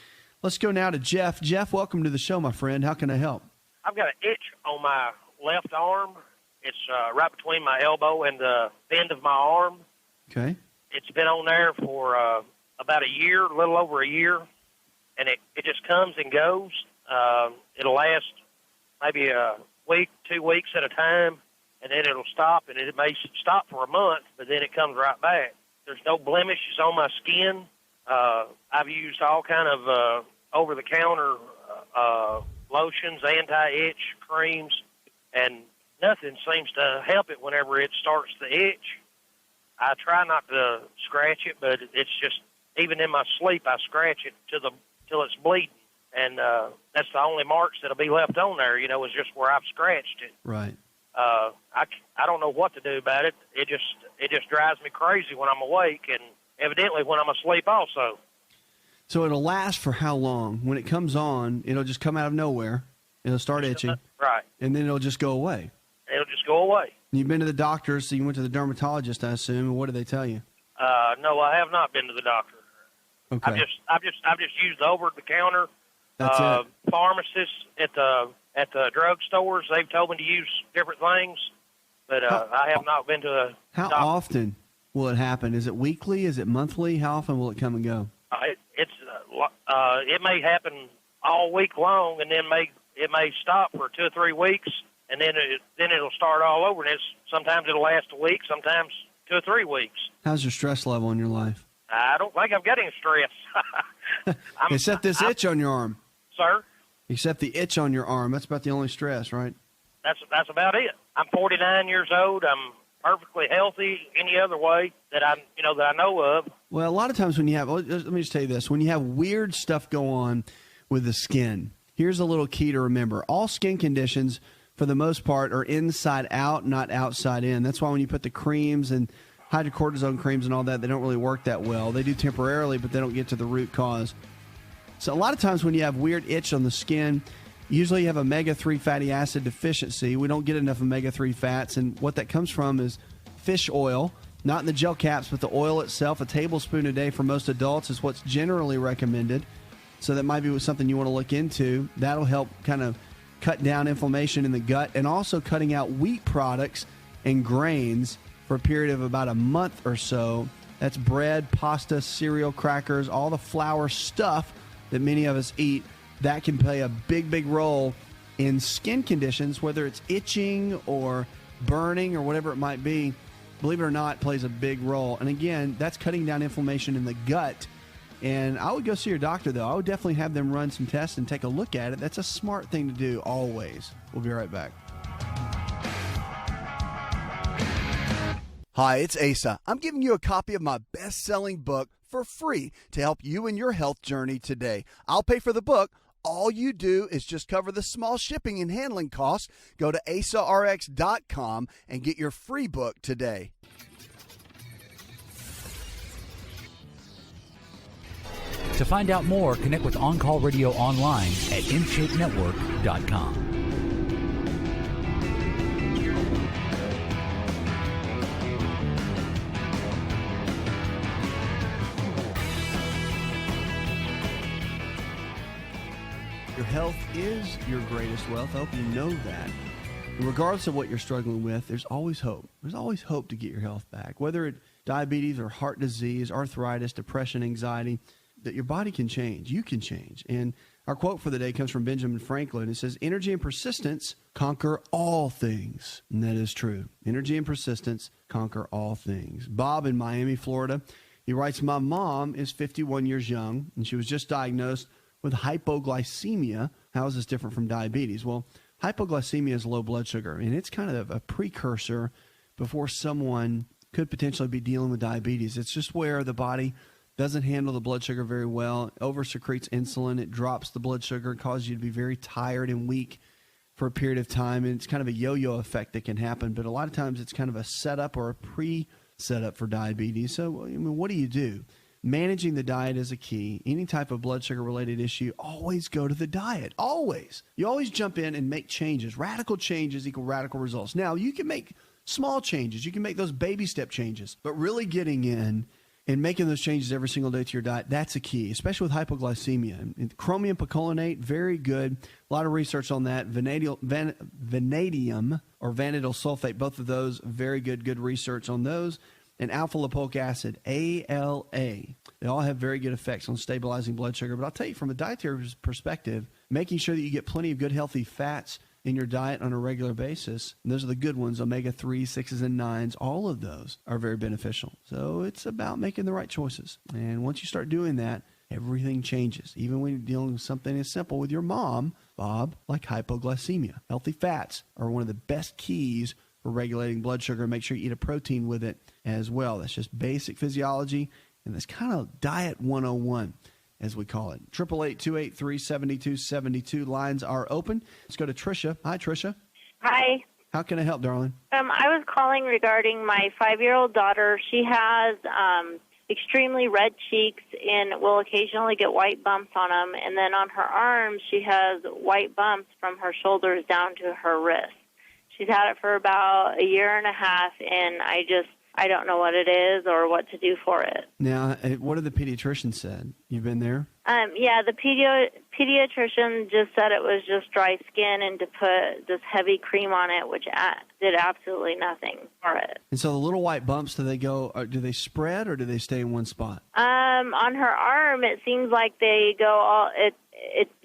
Let's go now to Jeff. Jeff, welcome to the show, my friend. How can I help? I've got an itch on my left arm. It's right between my elbow and the bend of my arm. Okay. It's been on there for about a year, a little over a year, and it just comes and goes. It'll last maybe a week, 2 weeks at a time, and then it'll stop, and it may stop for a month, but then it comes right back. There's no blemishes on my skin. I've used all kind of over-the-counter lotions, anti-itch creams, and nothing seems to help it whenever it starts to itch. I try not to scratch it, but it's just, even in my sleep, I scratch it till it's bleeding. And that's the only marks that'll be left on there, is just where I've scratched it. Right. I don't know what to do about it. It just drives me crazy when I'm awake, and evidently when I'm asleep also. So it'll last for how long? When it comes on, it'll just come out of nowhere. It'll start itching. Right. And then it'll just go away. It'll just go away. You've been to the doctor, so you went to the dermatologist, I assume. And what did they tell you? No, I have not been to the doctor. Okay. I've just used the over-the-counter. That's it. Pharmacists at the drug stores, they've told me to use different things, but I have not been to the How doctor. often will it happen? Is it weekly? Is it monthly? How often will it come and go? It may happen all week long, and then it may stop for 2 or 3 weeks, and then it'll start all over. And sometimes it'll last a week, sometimes 2 or 3 weeks. How's your stress level in your life? I don't think I'm getting stress. Except this itch on your arm. Sir? Except the itch on your arm. That's about the only stress, right? That's about it. I'm 49 years old. I'm perfectly healthy any other way that I know of. Well, a lot of times when you have, let me just tell you this, when you have weird stuff go on with the skin, here's a little key to remember. All skin conditions, for the most part, are inside out, not outside in. That's why when you put the creams and hydrocortisone creams and all that, they don't really work that well. They do temporarily, but they don't get to the root cause. So a lot of times when you have weird itch on the skin, usually you have omega-3 fatty acid deficiency. We don't get enough omega-3 fats, and what that comes from is fish oil, not in the gel caps, but the oil itself. A tablespoon a day for most adults is what's generally recommended. So that might be something you want to look into. That'll help kind of cut down inflammation in the gut, and also cutting out wheat products and grains for a period of about a month or so. That's bread, pasta, cereal, crackers, all the flour stuff that many of us eat. That can play a big, big role in skin conditions, whether it's itching or burning or whatever it might be. Believe it or not, plays a big role. And again, that's cutting down inflammation in the gut. And I would go see your doctor, though. I would definitely have them run some tests and take a look at it. That's a smart thing to do always. We'll be right back. Hi, it's Asa. I'm giving you a copy of my best-selling book for free to help you in your health journey today. I'll pay for the book. All you do is just cover the small shipping and handling costs. Go to asarx.com and get your free book today. To find out more, connect with On Call Radio online at InShapeNetwork.com. Your health is your greatest wealth. I hope you know that. And regardless of what you're struggling with, there's always hope. There's always hope to get your health back. Whether it's diabetes or heart disease, arthritis, depression, anxiety, that your body can change. You can change. And our quote for the day comes from Benjamin Franklin. It says, "Energy and persistence conquer all things." And that is true. Energy and persistence conquer all things. Bob in Miami, Florida, he writes, "My mom is 51 years young, and she was just diagnosed with hypoglycemia." How is this different from diabetes? Well, hypoglycemia is low blood sugar, and it's kind of a precursor before someone could potentially be dealing with diabetes. It's just where the body doesn't handle the blood sugar very well, over-secretes insulin, it drops the blood sugar, causes you to be very tired and weak for a period of time, and it's kind of a yo-yo effect that can happen, but a lot of times it's kind of a setup or a pre-setup for diabetes. So, I mean, what do you do? Managing the diet is a key. Any type of blood sugar related issue, always go to the diet. Always. You always jump in and make changes. Radical changes equal radical results. Now, you can make small changes. You can make those baby step changes. But really getting in and making those changes every single day to your diet, that's a key, especially with hypoglycemia. And chromium picolinate, very good. A lot of research on that. Vanadium or vanadyl sulfate, both of those, very good research on those. And alpha lipoic acid, ALA. They all have very good effects on stabilizing blood sugar. But I'll tell you, from a dietary perspective, making sure that you get plenty of good, healthy fats in your diet on a regular basis, and those are the good ones, omega-3, 6s, and 9s, all of those are very beneficial. So it's about making the right choices. And once you start doing that, everything changes. Even when you're dealing with something as simple with your mom, Bob, like hypoglycemia. Healthy fats are one of the best keys for regulating blood sugar. Make sure you eat a protein with it as well. That's just basic physiology, and that's kind of diet 101, as we call it. 888-283-7272. Lines are open. Let's go to Tricia. Hi, Tricia. Hi. How can I help, darling? I was calling regarding my 5-year-old daughter. She has extremely red cheeks and will occasionally get white bumps on them. And then on her arms, she has white bumps from her shoulders down to her wrist. She's had it for about a year and a half, and I don't know what it is or what to do for it. Now, what did the pediatrician said? You've been there? Yeah, the pediatrician just said it was just dry skin and to put this heavy cream on it, which did absolutely nothing for it. And so the little white bumps, do they spread or do they stay in one spot? On her arm, it seems like they go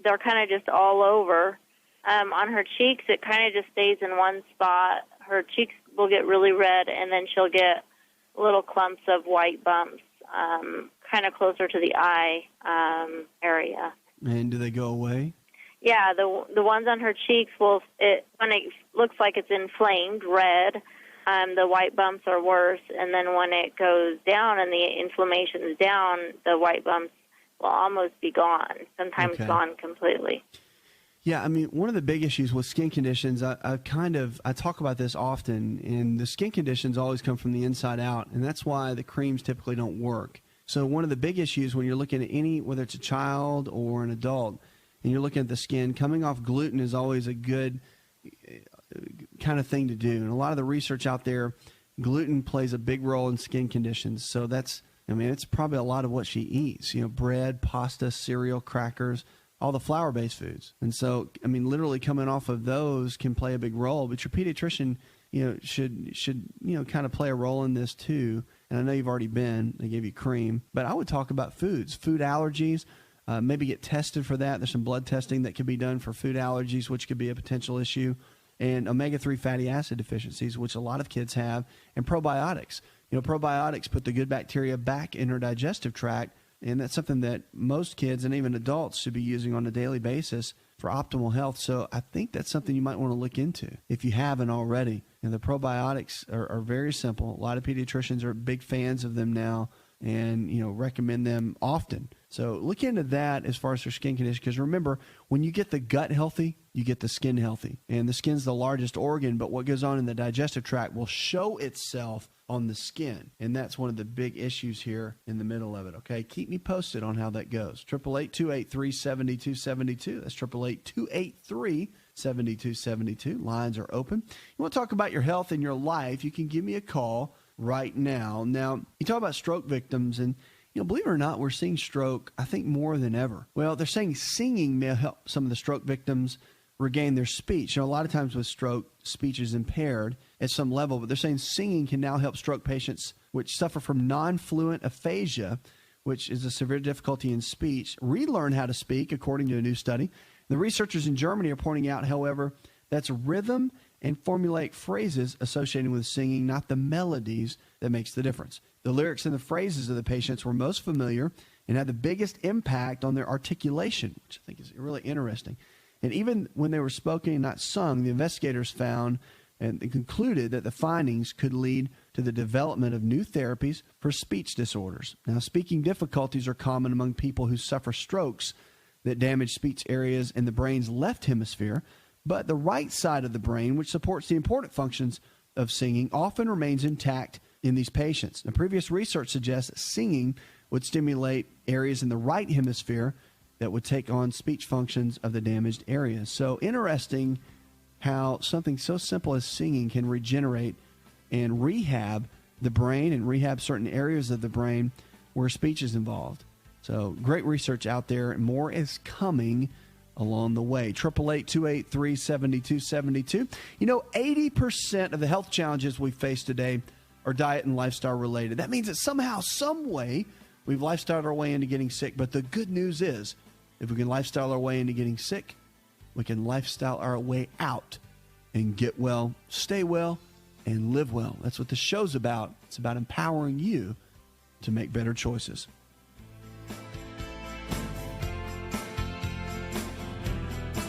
they're kind of just all over. On her cheeks, it kind of just stays in one spot. Her cheeks will get really red, and then she'll get little clumps of white bumps, kind of closer to the eye area. And do they go away? Yeah, the ones on her cheeks when it looks like it's inflamed, red. The white bumps are worse, and then when it goes down and the inflammation is down, the white bumps will almost be gone. Sometimes gone completely. Yeah, I mean, one of the big issues with skin conditions, I talk about this often, and the skin conditions always come from the inside out, and that's why the creams typically don't work. So one of the big issues when you're looking at whether it's a child or an adult, and you're looking at the skin, coming off gluten is always a good kind of thing to do. And a lot of the research out there, gluten plays a big role in skin conditions. So it's probably a lot of what she eats. Bread, pasta, cereal, crackers, all the flour-based foods. And so, I mean, literally coming off of those can play a big role. But your pediatrician, should kind of play a role in this too. And I know you've already been. They gave you cream. But I would talk about foods, food allergies. Maybe get tested for that. There's some blood testing that could be done for food allergies, which could be a potential issue. And omega-3 fatty acid deficiencies, which a lot of kids have. And probiotics. Probiotics put the good bacteria back in our digestive tract. And that's something that most kids and even adults should be using on a daily basis for optimal health. So I think that's something you might want to look into if you haven't already. And the probiotics are very simple. A lot of pediatricians are big fans of them now and, recommend them often. So look into that as far as their skin condition. Because remember, when you get the gut healthy, you get the skin healthy. And the skin's the largest organ, but what goes on in the digestive tract will show itself on the skin. And that's one of the big issues here in the middle of it, okay? Keep me posted on how that goes. 888-283-7272. That's 888-283-7272. Lines are open. You want to talk about your health and your life, you can give me a call right now. Now, you talk about stroke victims, and believe it or not, we're seeing stroke, I think, more than ever. Well, they're saying singing may help some of the stroke victims regain their speech. A lot of times with stroke, speech is impaired at some level, but they're saying singing can now help stroke patients which suffer from non-fluent aphasia, which is a severe difficulty in speech, relearn how to speak, according to a new study. The researchers in Germany are pointing out, however, that's rhythm and formulaic phrases associated with singing, not the melodies, that makes the difference. The lyrics and the phrases of the patients were most familiar and had the biggest impact on their articulation, which I think is really interesting. And even when they were spoken and not sung, the investigators found and concluded that the findings could lead to the development of new therapies for speech disorders. Now, speaking difficulties are common among people who suffer strokes that damage speech areas in the brain's left hemisphere, but the right side of the brain, which supports the important functions of singing, often remains intact in these patients. Now, previous research suggests that singing would stimulate areas in the right hemisphere that would take on speech functions of the damaged areas. So interesting how something so simple as singing can regenerate and rehab the brain and rehab certain areas of the brain where speech is involved. So great research out there. More is coming along the way. 888-283-7272. 80% of the health challenges we face today are diet and lifestyle related. That means that somehow, some way, we've lifestyled our way into getting sick. But the good news is, if we can lifestyle our way into getting sick, we can lifestyle our way out and get well, stay well, and live well. That's what the show's about. It's about empowering you to make better choices.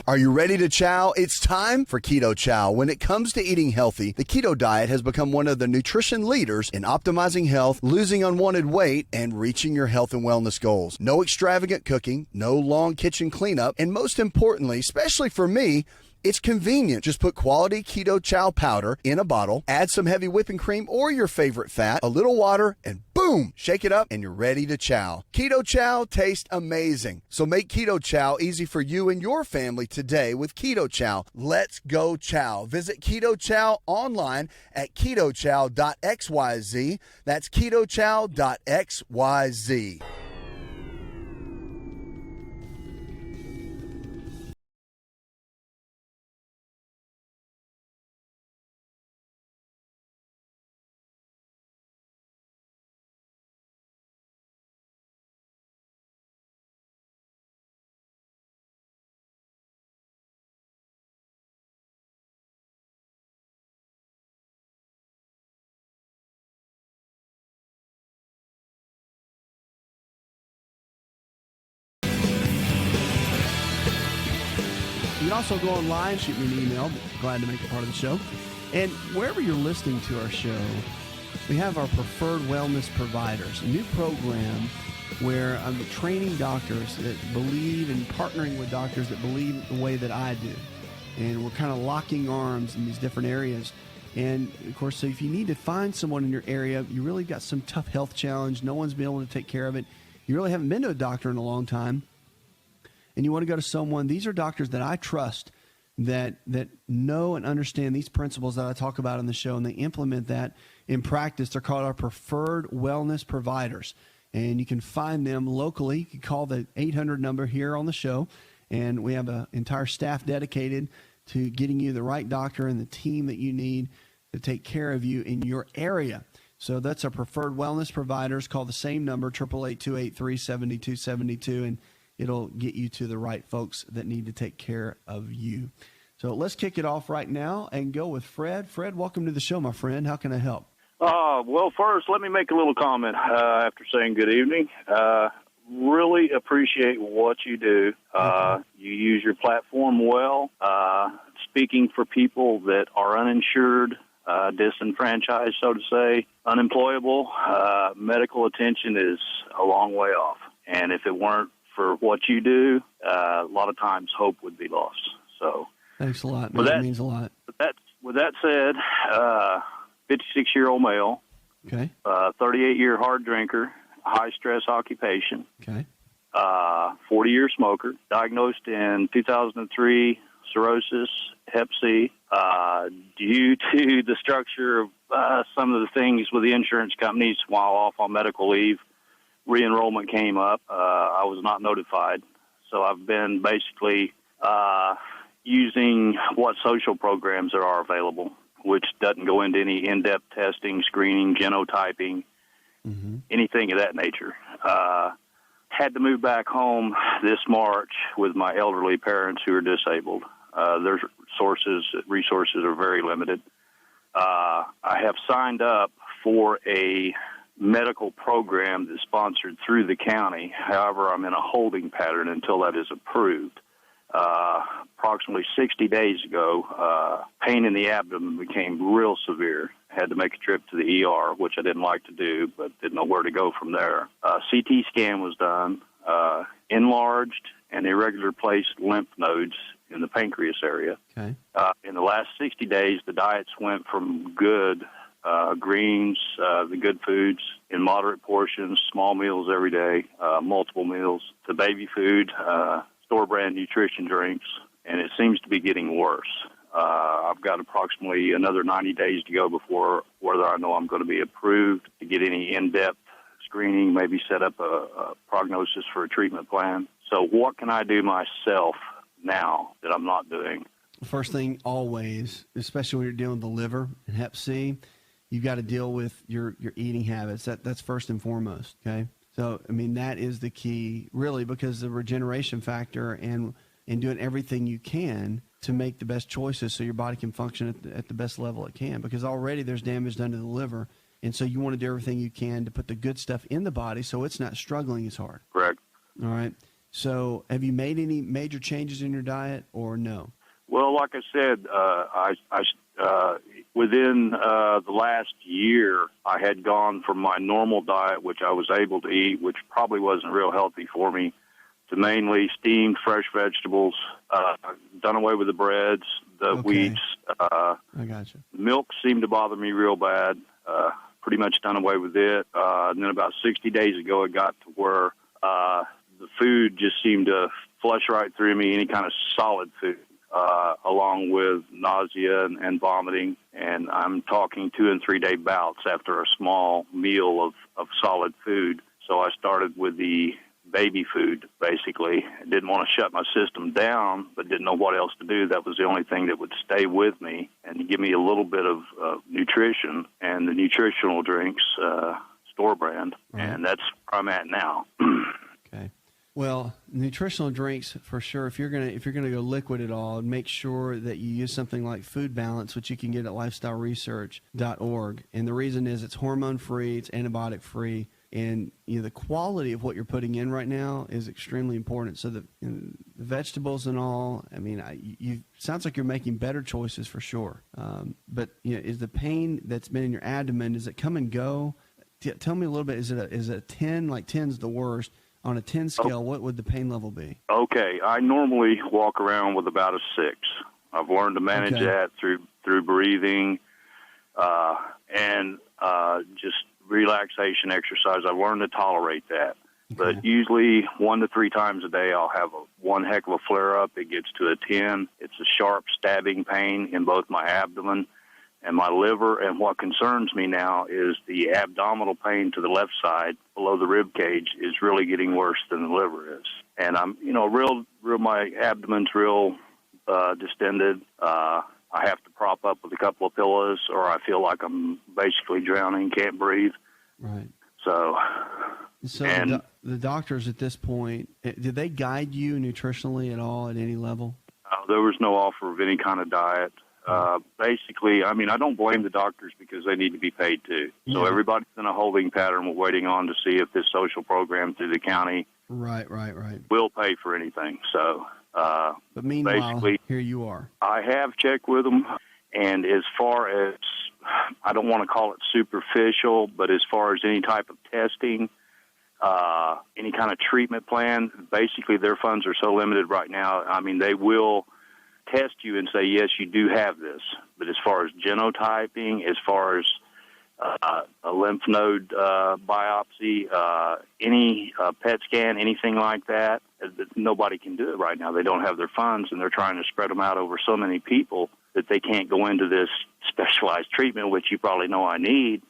Are you ready to chow? It's time for Keto Chow. When it comes to eating healthy, the keto diet has become one of the nutrition leaders in optimizing health, losing unwanted weight, and reaching your health and wellness goals. No extravagant cooking, no long kitchen cleanup, and most importantly, especially for me, it's convenient. Just put quality Keto Chow powder in a bottle, add some heavy whipping cream or your favorite fat, a little water, and boom, shake it up and you're ready to chow. Keto Chow tastes amazing. So make Keto Chow easy for you and your family today with Keto Chow. Let's go chow. Visit Keto Chow online at ketochow.xyz. That's ketochow.xyz. You can also go online, shoot me an email. Glad to make it part of the show. And wherever you're listening to our show, we have our preferred wellness providers, a new program where I'm training doctors that believe and partnering with doctors that believe the way that I do. And we're kind of locking arms in these different areas. And, of course, so if you need to find someone in your area, you really got some tough health challenge, no one's been able to take care of it, you really haven't been to a doctor in a long time, and you want to go to someone, these are doctors that I trust that know and understand these principles that I talk about on the show, and they implement that in practice. They're called our preferred wellness providers, and you can find them locally. You can call the 800 number here on the show, And we have an entire staff dedicated to getting you the right doctor and the team that you need to take care of you in your area. So that's our preferred wellness providers. Call the same number, 888-283-7272, and it'll get you to the right folks that need to take care of you. So let's kick it off right now and go with Fred. Fred, welcome to the show, my friend. How can I help? Well, first, let me make a little comment after saying good evening. Really appreciate what you do. You use your platform well, speaking for people that are uninsured, disenfranchised, so to say, unemployable. Medical attention is a long way off. And if it weren't for what you do, a lot of times hope would be lost. So, thanks a lot, man. That means a lot. With that said, 56-year-old male, okay, 38-year hard drinker, high-stress occupation, okay, 40-year smoker, diagnosed in 2003, cirrhosis, Hep C. Due to the structure of some of the things with the insurance companies while off on medical leave, re-enrollment came up. I was not notified. So I've been basically using what social programs there are available, which doesn't go into any in-depth testing, screening, genotyping, anything of that nature. Had to move back home this March with my elderly parents who are disabled. Their resources are very limited. I have signed up for a medical program that's sponsored through the county. However, I'm in a holding pattern until that is approved. Approximately 60 days ago, pain in the abdomen became real severe. Had to make a trip to the ER, which I didn't like to do, but didn't know where to go from there. CT scan was done, enlarged and irregular placed lymph nodes in the pancreas area. Okay. In the last 60 days, the diets went from good greens, the good foods in moderate portions, small meals every day, multiple meals, to baby food, store-brand nutrition drinks, and it seems to be getting worse. I've got approximately another 90 days to go before whether I know I'm going to be approved to get any in-depth screening, maybe set up a prognosis for a treatment plan. So what can I do myself now that I'm not doing? First thing, always, especially when you're dealing with the liver and Hep C, you've got to deal with your eating habits. That's first and foremost, okay? So, I mean, that is the key, really, because the regeneration factor and doing everything you can to make the best choices so your body can function at the best level it can, because already there's damage done to the liver, and so you want to do everything you can to put the good stuff in the body so it's not struggling as hard. Correct. All right. So have you made any major changes in your diet or no? Well, like I said, within the last year, I had gone from my normal diet, which I was able to eat, which probably wasn't real healthy for me, to mainly steamed fresh vegetables, done away with the breads, the wheats. I got you. Milk seemed to bother me real bad, pretty much done away with it. And then about 60 days ago, it got to where the food just seemed to flush right through me, any kind of solid food. Along with nausea and vomiting, and I'm talking 2 and 3 day bouts after a small meal of solid food. So I started with the baby food, basically. I didn't want to shut my system down, but didn't know what else to do. That was the only thing that would stay with me and to give me a little bit of nutrition, and the nutritional drinks, store brand, and that's where I'm at now. Okay. Well, nutritional drinks for sure. If you're gonna go liquid at all, make sure that you use something like Food Balance, which you can get at lifestyleresearch.org. And the reason is it's hormone free, it's antibiotic free, and the quality of what you're putting in right now is extremely important. So the vegetables and all. I mean, you sounds like you're making better choices for sure. But is the pain that's been in your abdomen, does it come and go? Tell me a little bit. Is it a 10? Like 10's the worst. On a 10 scale, what would the pain level be? Okay, I normally walk around with about a 6. I've learned to manage that through breathing and just relaxation exercise. I've learned to tolerate that. Okay. But usually 1 to 3 times a day, I'll have one heck of a flare-up. It gets to a 10. It's a sharp stabbing pain in both my abdomen and my liver, and what concerns me now is the abdominal pain to the left side below the rib cage is really getting worse than the liver is. and I'm, my abdomen's real distended. I have to prop up with a couple of pillows, or I feel like I'm basically drowning, can't breathe. Right. So the doctors at this point, did they guide you nutritionally at all at any level? There was no offer of any kind of diet. Basically, I mean, I don't blame the doctors because they need to be paid too. So everybody's in a holding pattern. We're waiting on to see if this social program through the county will pay for anything. So, but meanwhile, basically, here you are. I have checked with them, and as far as, I don't want to call it superficial, but as far as any type of testing, any kind of treatment plan, basically their funds are so limited right now. I mean, they will test you and say, yes, you do have this. But as far as genotyping, as far as a lymph node biopsy, any PET scan, anything like that, nobody can do it right now. They don't have their funds, and they're trying to spread them out over so many people that they can't go into this specialized treatment, which you probably know I need,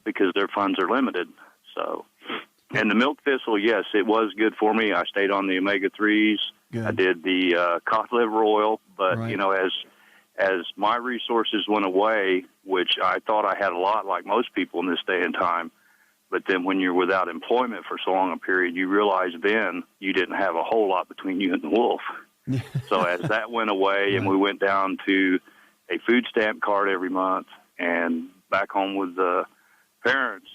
because their funds are limited. So, and the milk thistle, yes, it was good for me. I stayed on the omega-3s. Good. I did the cod liver oil, but, as my resources went away, which I thought I had a lot like most people in this day and time, but then when you're without employment for so long a period, you realize then you didn't have a whole lot between you and the wolf. So as that went away and we went down to a food stamp card every month and back home with the parents,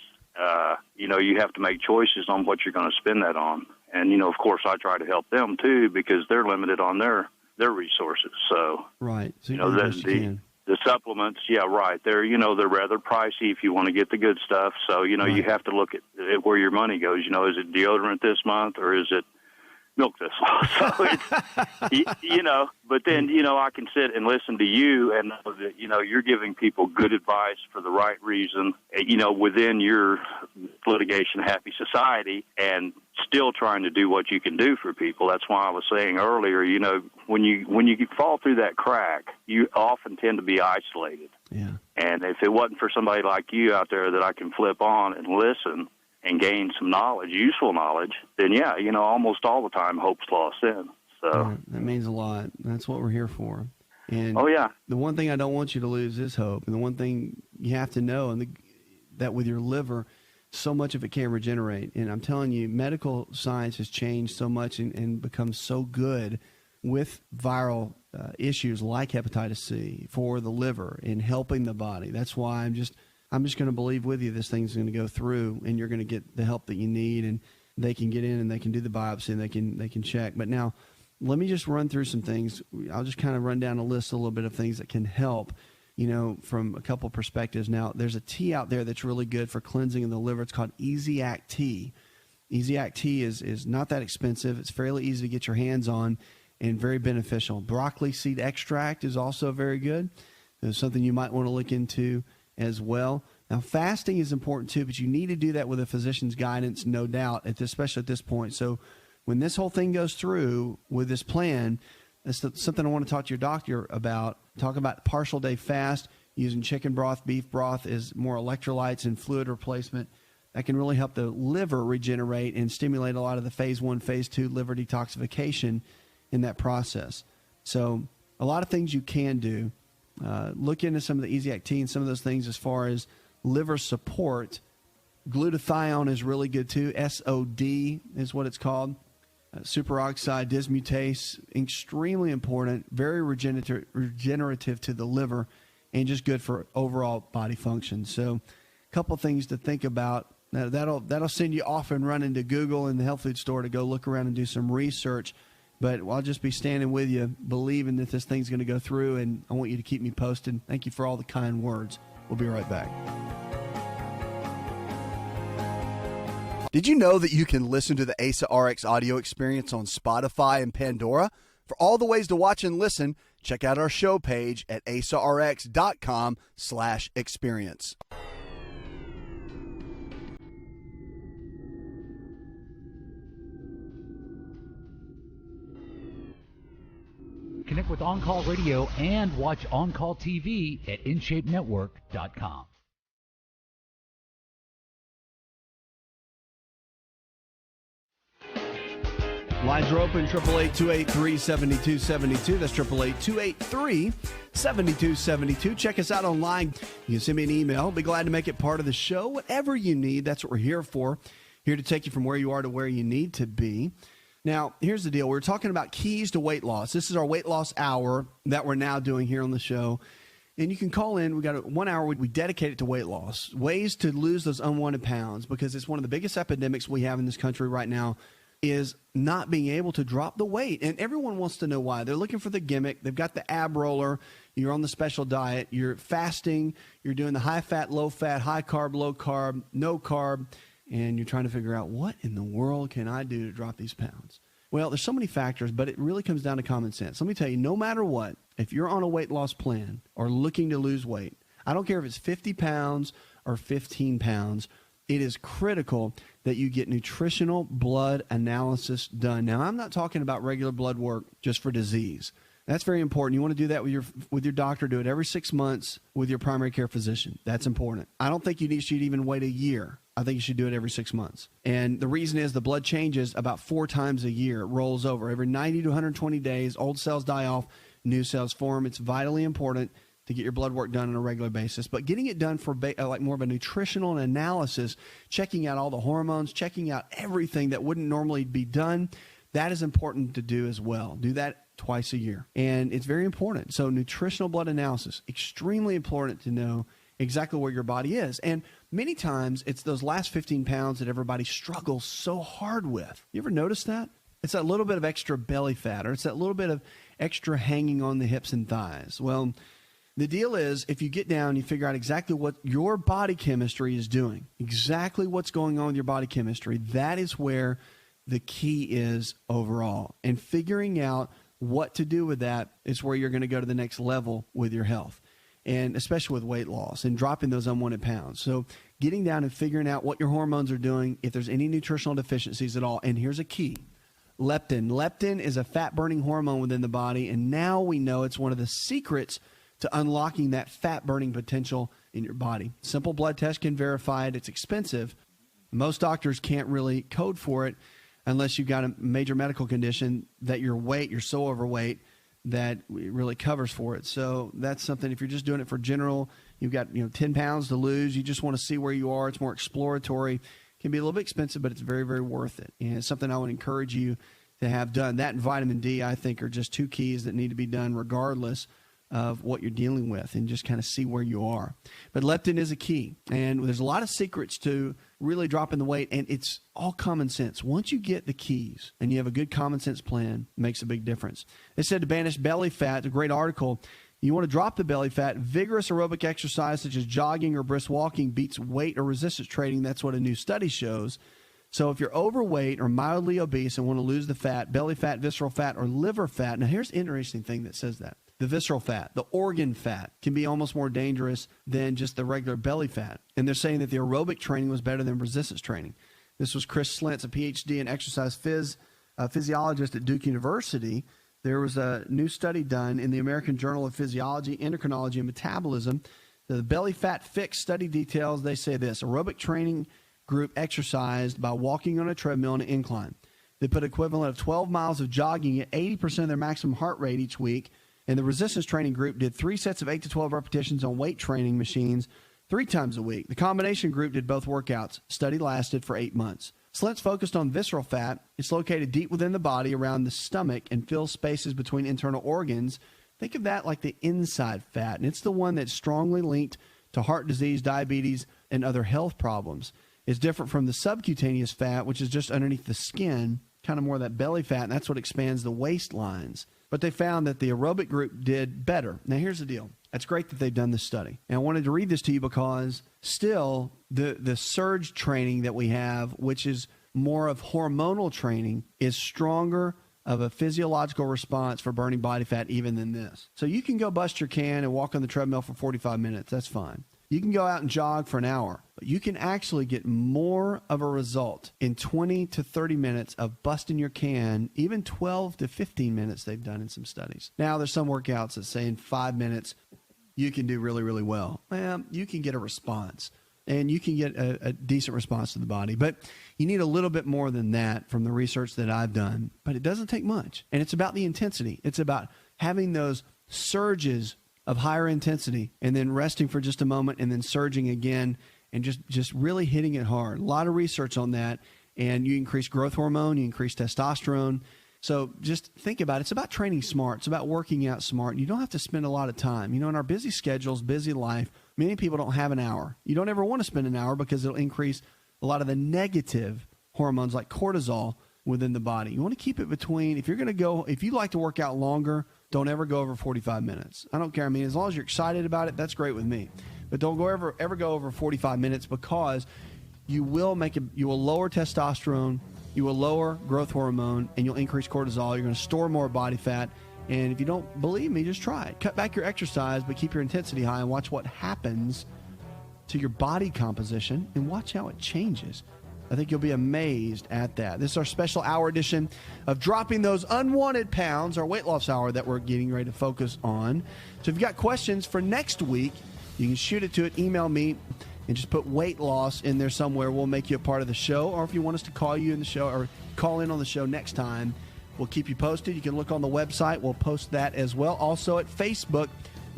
you have to make choices on what you're going to spend that on. And, of course, I try to help them, too, because they're limited on their resources. So, so the supplements, they're rather pricey if you want to get the good stuff. So, you have to look at where your money goes. Is it deodorant this month or is it milk thistle? So it's, but then, I can sit and listen to you and know that, you're giving people good advice for the right reason, within your litigation happy society and still trying to do what you can do for people. That's why I was saying earlier, when you fall through that crack, you often tend to be isolated. Yeah. And if it wasn't for somebody like you out there that I can flip on and listen and gain some knowledge, useful knowledge, then almost all the time hope's lost in. So that means a lot. That's what we're here for. And the one thing I don't want you to lose is hope. And the one thing you have to know, that with your liver, so much of it can regenerate. And I'm telling you, medical science has changed so much and become so good with viral issues like hepatitis C for the liver in helping the body. That's why I'm just going to believe with you this thing's going to go through and you're going to get the help that you need, and they can get in and they can do the biopsy and they can check. But now let me just run through some things. I'll just kind of run down a list a little bit of things that can help, from a couple perspectives. Now, there's a tea out there that's really good for cleansing of the liver. It's called Easy Act Tea. Easy Act Tea is not that expensive. It's fairly easy to get your hands on and very beneficial. Broccoli seed extract is also very good. It's something you might want to look into as well. Now, fasting is important too, but you need to do that with a physician's guidance, no doubt, especially at this point. So when this whole thing goes through with this plan, that's something I want to talk to your doctor about. Talk about partial day fast, using chicken broth, beef broth as more electrolytes and fluid replacement. That can really help the liver regenerate and stimulate a lot of the phase 1, phase 2 liver detoxification in that process. So a lot of things you can do. Look into some of the Easy Act Tea and some of those things as far as liver support. Glutathione is really good too. SOD is what it's called. Superoxide dismutase, extremely important, very regenerative to the liver, and just good for overall body function. So a couple things to think about. Now, that'll send you off and running to Google and the health food store to go look around and do some research. But I'll just be standing with you, believing that this thing's going to go through, and I want you to keep me posted. Thank you for all the kind words. We'll be right back. Did you know that you can listen to the Asa Rx audio experience on Spotify and Pandora? For all the ways to watch and listen, check out our show page at asarx.com/experience. Connect with On Call Radio and watch On Call TV at InShapeNetwork.com. Lines are open, 888-283-7272. That's 888-283-7272. Check us out online. You can send me an email. Be glad to make it part of the show. Whatever you need, that's what we're here for. Here to take you from where you are to where you need to be. Now, here's the deal. We're talking about keys to weight loss. This is our weight loss hour that we're now doing here on the show. And you can call in. We got 1 hour. We dedicate it to weight loss, ways to lose those unwanted pounds, because it's one of the biggest epidemics we have in this country right now is not being able to drop the weight. And everyone wants to know why. They're looking for the gimmick. They've got the ab roller. You're on the special diet. You're fasting. You're doing the high fat, low fat, high carb, low carb, no carb. And you're trying to figure out, what in the world can I do to drop these pounds? Well, there's so many factors, but it really comes down to common sense. Let me tell you, no matter what, if you're on a weight loss plan or looking to lose weight, I don't care if it's 50 pounds or 15 pounds, it is critical that you get nutritional blood analysis done. Now, I'm not talking about regular blood work just for disease. That's very important. You want to do that with your doctor. Do it every 6 months with your primary care physician. That's important. I don't think you should even wait a year. I think you should do it every 6 months. And the reason is the blood changes about 4 times a year. It rolls over. Every 90 to 120 days, old cells die off, new cells form. It's vitally important to get your blood work done on a regular basis. But getting it done for like more of a nutritional analysis, checking out all the hormones, checking out everything that wouldn't normally be done, that is important to do as well. Do that twice a year. And it's very important. So nutritional blood analysis, extremely important to know exactly where your body is. And many times it's those last 15 pounds that everybody struggles so hard with. You ever notice that? It's that little bit of extra belly fat, or it's that little bit of extra hanging on the hips and thighs. Well, the deal is, if you get down, you figure out exactly what your body chemistry is doing, exactly what's going on with your body chemistry, that is where the key is overall. And figuring out what to do with that is where you're going to go to the next level with your health, and especially with weight loss and dropping those unwanted pounds. So getting down and figuring out what your hormones are doing, if there's any nutritional deficiencies at all. And here's a key. Leptin. Leptin is a fat-burning hormone within the body, and now we know it's one of the secrets to unlocking that fat-burning potential in your body. Simple blood test can verify it. It's expensive. Most doctors can't really code for it unless you've got a major medical condition that you're so overweight that it really covers for it. So that's something, if you're just doing it for general, you've got 10 pounds to lose, you just want to see where you are, it's more exploratory, it can be a little bit expensive, but it's very, very worth it. And it's something I would encourage you to have done. That and vitamin D, I think, are just 2 keys that need to be done regardless of what you're dealing with, and just kind of see where you are. But leptin is a key, and there's a lot of secrets to really dropping the weight, and it's all common sense. Once you get the keys and you have a good common sense plan, it makes a big difference. They said to banish belly fat, a great article, you want to drop the belly fat, vigorous aerobic exercise such as jogging or brisk walking beats weight or resistance training. That's what a new study shows. So if you're overweight or mildly obese and want to lose the fat, belly fat, visceral fat, or liver fat, now here's the interesting thing that says that. The visceral fat, the organ fat, can be almost more dangerous than just the regular belly fat. And they're saying that the aerobic training was better than resistance training. This was Chris Slentz, a PhD in exercise physiologist at Duke University. There was a new study done in the American Journal of Physiology, Endocrinology, and Metabolism. The belly fat fix study details, they say this: aerobic training group exercised by walking on a treadmill on an incline. They put equivalent of 12 miles of jogging at 80% of their maximum heart rate each week. And the resistance training group did 3 sets of 8 to 12 repetitions on weight training machines 3 times a week. The combination group did both workouts. Study lasted for 8 months. Slentz focused on visceral fat. It's located deep within the body around the stomach and fills spaces between internal organs. Think of that like the inside fat, and it's the one that's strongly linked to heart disease, diabetes, and other health problems. It's different from the subcutaneous fat, which is just underneath the skin, kind of more of that belly fat, and that's what expands the waistlines. But they found that the aerobic group did better. Now, here's the deal. It's great that they've done this study. And I wanted to read this to you because still the surge training that we have, which is more of hormonal training, is stronger of a physiological response for burning body fat even than this. So you can go bust your can and walk on the treadmill for 45 minutes. That's fine. You can go out and jog for an hour, but you can actually get more of a result in 20 to 30 minutes of busting your can, even 12 to 15 minutes they've done in some studies. Now, there's some workouts that say in 5 minutes you can do really, really well. Well, you can get a response. and you can get a decent response to the body. But you need a little bit more than that from the research that I've done. But it doesn't take much. And it's about the intensity. It's about having those surges of higher intensity and then resting for just a moment and then surging again and just really hitting it hard. A lot of research on that. And you increase growth hormone, you increase testosterone. So just think about it. It's about training smart. It's about working out smart. You don't have to spend a lot of time. You know, in our busy schedules, busy life, many people don't have an hour. You don't ever want to spend an hour because it'll increase a lot of the negative hormones like cortisol within the body. You want to keep it between, if you like to work out longer, don't ever go over 45 minutes. I don't care. I mean, as long as you're excited about it, that's great with me. But don't ever go over 45 minutes because you will lower testosterone, you will lower growth hormone, and you'll increase cortisol. You're going to store more body fat. And if you don't believe me, just try it. Cut back your exercise, but keep your intensity high and watch what happens to your body composition and watch how it changes. I think you'll be amazed at that. This is our special hour edition of Dropping Those Unwanted Pounds, our weight loss hour that we're getting ready to focus on. So if you've got questions for next week, you can shoot it to it, email me, and just put weight loss in there somewhere. We'll make you a part of the show. Or if you want us to call you in the show or call in on the show next time, we'll keep you posted. You can look on the website. We'll post that as well. Also at Facebook,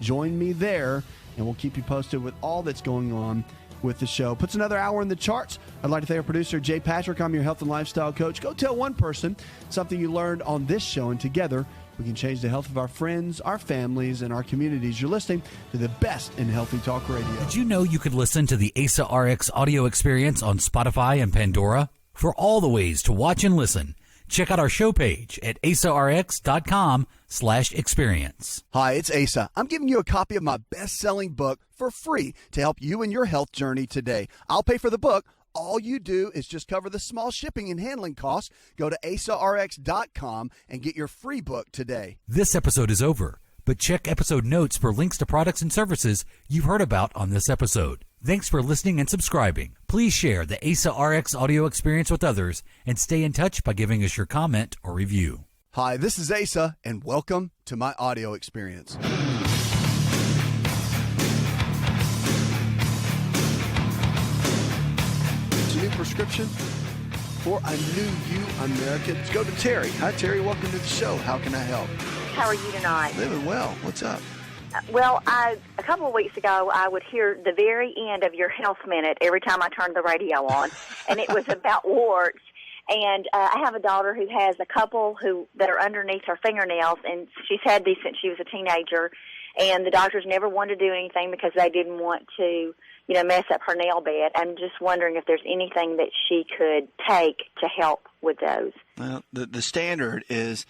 join me there, and we'll keep you posted with all that's going on with the show. Puts another hour in the charts. I'd like to thank our producer, Jay Patrick. I'm your health and lifestyle coach. Go tell one person something you learned on this show, and together we can change the health of our friends, our families, and our communities. You're listening to the best in healthy talk radio. Did you know you could listen to the Asa Rx audio experience on Spotify and Pandora? For all the ways to watch and listen, check out our show page at asarx.com/experience. Hi, it's Asa. I'm giving you a copy of my best-selling book for free to help you in your health journey today. I'll pay for the book. All you do is just cover the small shipping and handling costs. Go to asarx.com and get your free book today. This episode is over, but check episode notes for links to products and services you've heard about on this episode. Thanks for listening and subscribing. Please share the Asa Rx audio experience with others and stay in touch by giving us your comment or review. Hi, this is Asa, and welcome to my audio experience. It's a new prescription for a new you, America. Let's go to Terry. Hi, Terry. Welcome to the show. How can I help? How are you tonight? Living well. What's up? Well, a couple of weeks ago, I would hear the very end of your health minute every time I turned the radio on, and it was about warts. And I have a daughter who has a couple that are underneath her fingernails, and she's had these since she was a teenager. And the doctors never wanted to do anything because they didn't want to, mess up her nail bed. I'm just wondering if there's anything that she could take to help with those. Well, the standard is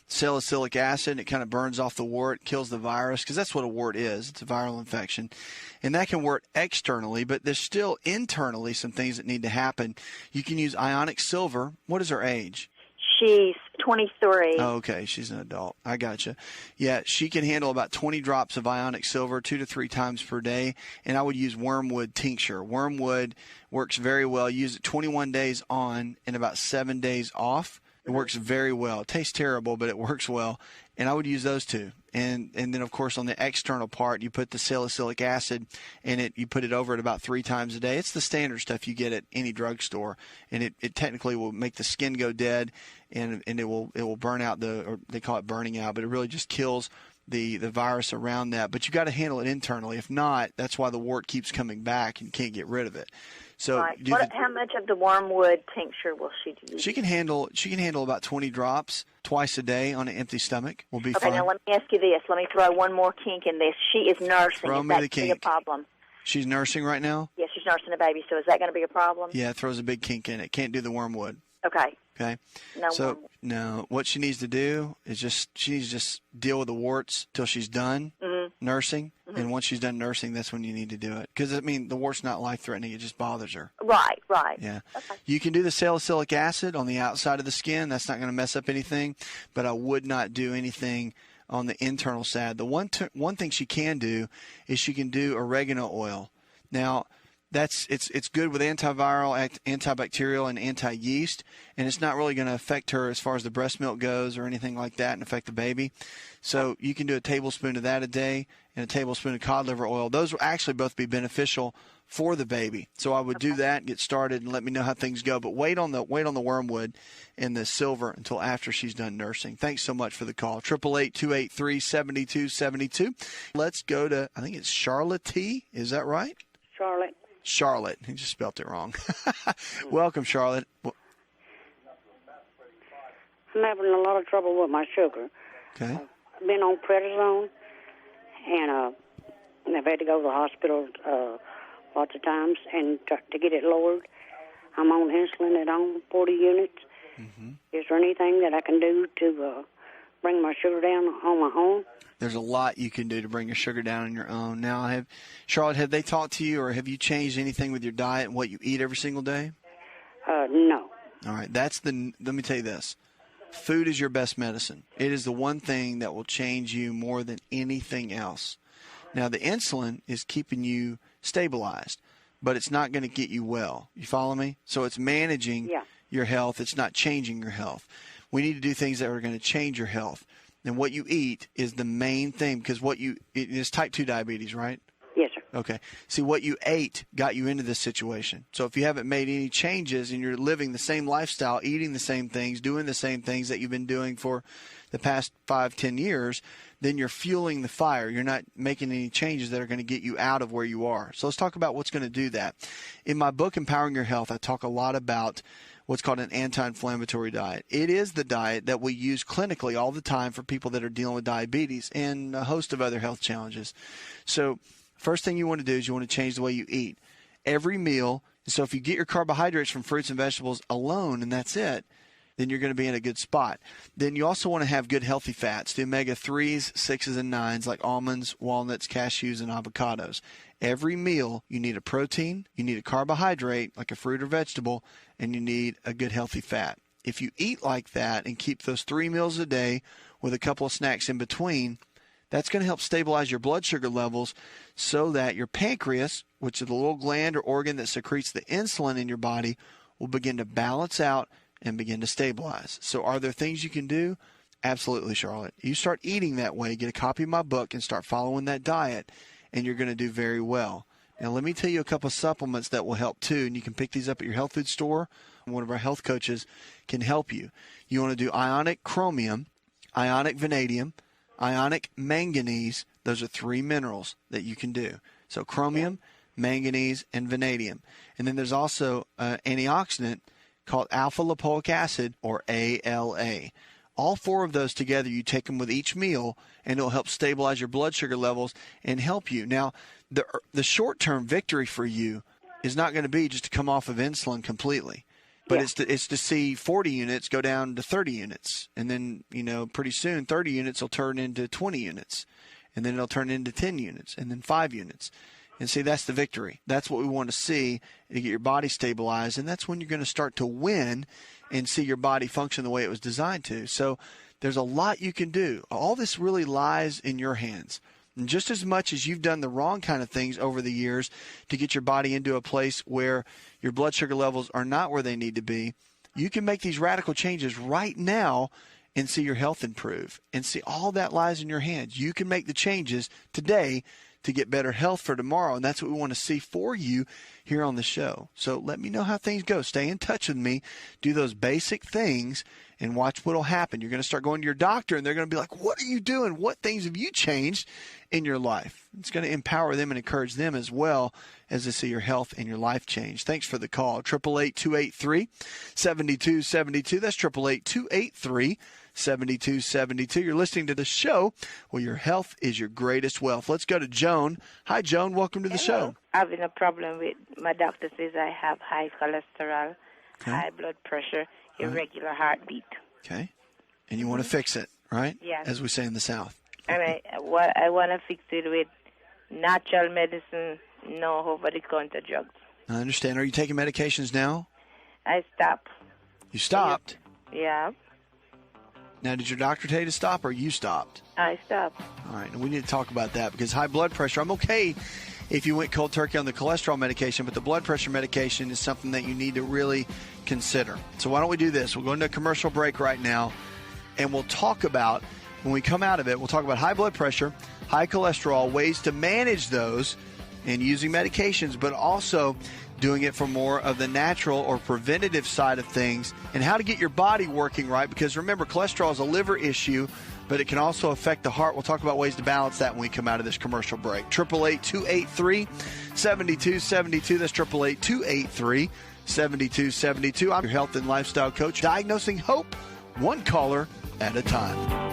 salicylic acid. It kind of burns off the wart, kills the virus, because that's what a wart is. It's a viral infection. And that can work externally, but there's still internally some things that need to happen. You can use ionic silver. What is her age? She's 23. Oh, okay. She's an adult. I gotcha. Yeah, she can handle about 20 drops of ionic silver 2 to 3 times per day, and I would use wormwood tincture. Wormwood works very well. Use it 21 days on and about 7 days off. It works very well. It tastes terrible, but it works well. And I would use those two. And then, of course, on the external part, you put the salicylic acid in it. You put it over it about 3 times a day. It's the standard stuff you get at any drugstore. And it technically will make the skin go dead, and it will burn out or they call it burning out, but it really just kills the virus around that. But you got to handle it internally. If not, that's why the wart keeps coming back and you can't get rid of it. So right. How much of the wormwood tincture will she use? She can handle about 20 drops twice a day on an empty stomach. Will be fine. Okay, now let me ask you this. Let me throw one more kink in this. She is nursing. Throw is me that the kink. Be a problem? She's nursing right now? Yes, she's nursing a baby. So is that going to be a problem? Yeah, it throws a big kink in it. Can't do the wormwood. Okay. Okay. No. What she needs to do is she needs to just deal with the warts till she's done nursing, and once she's done nursing, that's when you need to do it. Because the wart's not life-threatening; it just bothers her. Right. Yeah. Okay. You can do the salicylic acid on the outside of the skin. That's not going to mess up anything, but I would not do anything on the internal side. The one thing she can do is she can do oregano oil. Now, it's good with antiviral, antibacterial, and anti-yeast, and it's not really going to affect her as far as the breast milk goes or anything like that and affect the baby. So you can do a tablespoon of that a day and a tablespoon of cod liver oil. Those will actually both be beneficial for the baby. So I would do that, get started, and let me know how things go. But wait on the wormwood and the silver until after she's done nursing. Thanks so much for the call. 888-283-7272. Let's go to, I think it's Charlotte T. Is that right? Charlotte. He just spelled it wrong. Welcome, Charlotte. I'm having a lot of trouble with my sugar. Okay. I've been on prednisone, and I've had to go to the hospital lots of times and to get it lowered. I'm on insulin at home, 40 units. Mm-hmm. Is there anything that I can do to bring my sugar down on my own? There's a lot you can do to bring your sugar down on your own. Now, Charlotte, have they talked to you, or have you changed anything with your diet and what you eat every single day? No. All right. Let me tell you this. Food is your best medicine. It is the one thing that will change you more than anything else. Now, the insulin is keeping you stabilized, but it's not going to get you well. You follow me? So it's managing your health. It's not changing your health. We need to do things that are going to change your health. And what you eat is the main thing, because it is type 2 diabetes, right? Yes, sir. Okay. See, what you ate got you into this situation. So if you haven't made any changes and you're living the same lifestyle, eating the same things, doing the same things that you've been doing for the past 5-10 years, then you're fueling the fire. You're not making any changes that are going to get you out of where you are. So let's talk about what's going to do that. In my book, Empowering Your Health, I talk a lot about what's called an anti-inflammatory diet. It is the diet that we use clinically all the time for people that are dealing with diabetes and a host of other health challenges. So first thing you want to do is you want to change the way you eat. Every meal, so if you get your carbohydrates from fruits and vegetables alone and that's it, then you're going to be in a good spot. Then you also want to have good healthy fats, the omega-3s, 6s, and 9s like almonds, walnuts, cashews, and avocados. Every meal, you need a protein, you need a carbohydrate like a fruit or vegetable, and you need a good healthy fat. If you eat like that and keep those 3 meals a day with a couple of snacks in between, that's going to help stabilize your blood sugar levels so that your pancreas, which is the little gland or organ that secretes the insulin in your body, will begin to balance out and begin to stabilize. So are there things you can do? Absolutely, Charlotte. You start eating that way, get a copy of my book, and start following that diet, and you're going to do very well. Now, let me tell you a couple of supplements that will help too, and you can pick these up at your health food store. One of our health coaches can help you. You want to do ionic chromium, ionic vanadium, ionic manganese. Those are 3 minerals that you can do. So chromium, manganese, and vanadium. And then there's also an antioxidant called alpha lipoic acid, or ALA. All 4 of those together, you take them with each meal, and it'll help stabilize your blood sugar levels and help you. Now, the short-term victory for you is not going to be just to come off of insulin completely, but it's to see 40 units go down to 30 units. And then, pretty soon 30 units will turn into 20 units, and then it'll turn into 10 units, and then 5 units. And see, that's the victory. That's what we want to see to get your body stabilized, and that's when you're going to start to win and see your body function the way it was designed to. So there's a lot you can do. All this really lies in your hands. And just as much as you've done the wrong kind of things over the years to get your body into a place where your blood sugar levels are not where they need to be, you can make these radical changes right now and see your health improve. And see, all that lies in your hands. You can make the changes today to get better health for tomorrow, and that's what we want to see for you here on the show. So let me know how things go. Stay in touch with me. Do those basic things and watch what will happen. You're going to start going to your doctor, and they're going to be like, what are you doing? What things have you changed in your life? It's going to empower them and encourage them as well as to see your health and your life change. Thanks for the call. 888-283-7272. That's 888-283-7272. You're listening to the show where your health is your greatest wealth. Let's go to Joan. Hi, Joan. Welcome to the show. Having a problem with my doctor says I have high cholesterol, high blood pressure, irregular heartbeat. Okay. And you want to fix it, right? Yes. As we say in the South. And I want to fix it with natural medicine, no over-the-counter drugs. I understand. Are you taking medications now? I stopped. You stopped? Yeah. Now, did your doctor tell you to stop, or you stopped? I stopped. All right. And we need to talk about that, because high blood pressure, I'm okay if you went cold turkey on the cholesterol medication, but the blood pressure medication is something that you need to really consider. So why don't we do this? We'll go into a commercial break right now, and we'll talk about, when we come out of it, we'll talk about high blood pressure, high cholesterol, ways to manage those, and using medications, but also doing it for more of the natural or preventative side of things and how to get your body working right. Because remember, cholesterol is a liver issue, but it can also affect the heart. We'll talk about ways to balance that when we come out of this commercial break. 888-283-7272. That's 888-283-7272. I'm your health and lifestyle coach, diagnosing hope one caller at a time.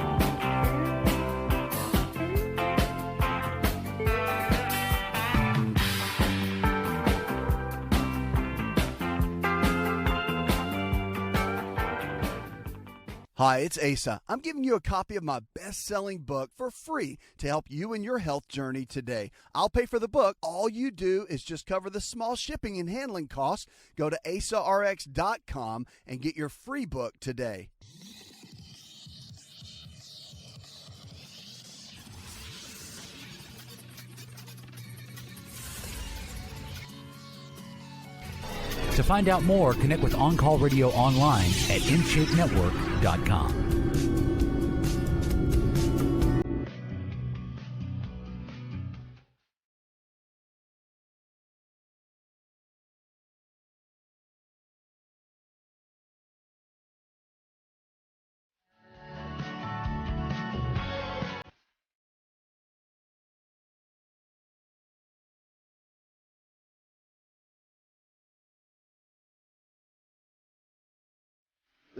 Hi, it's Asa. I'm giving you a copy of my best-selling book for free to help you in your health journey today. I'll pay for the book. All you do is just cover the small shipping and handling costs. Go to asarx.com and get your free book today. To find out more, connect with On Call Radio online at InShapeNetwork.com.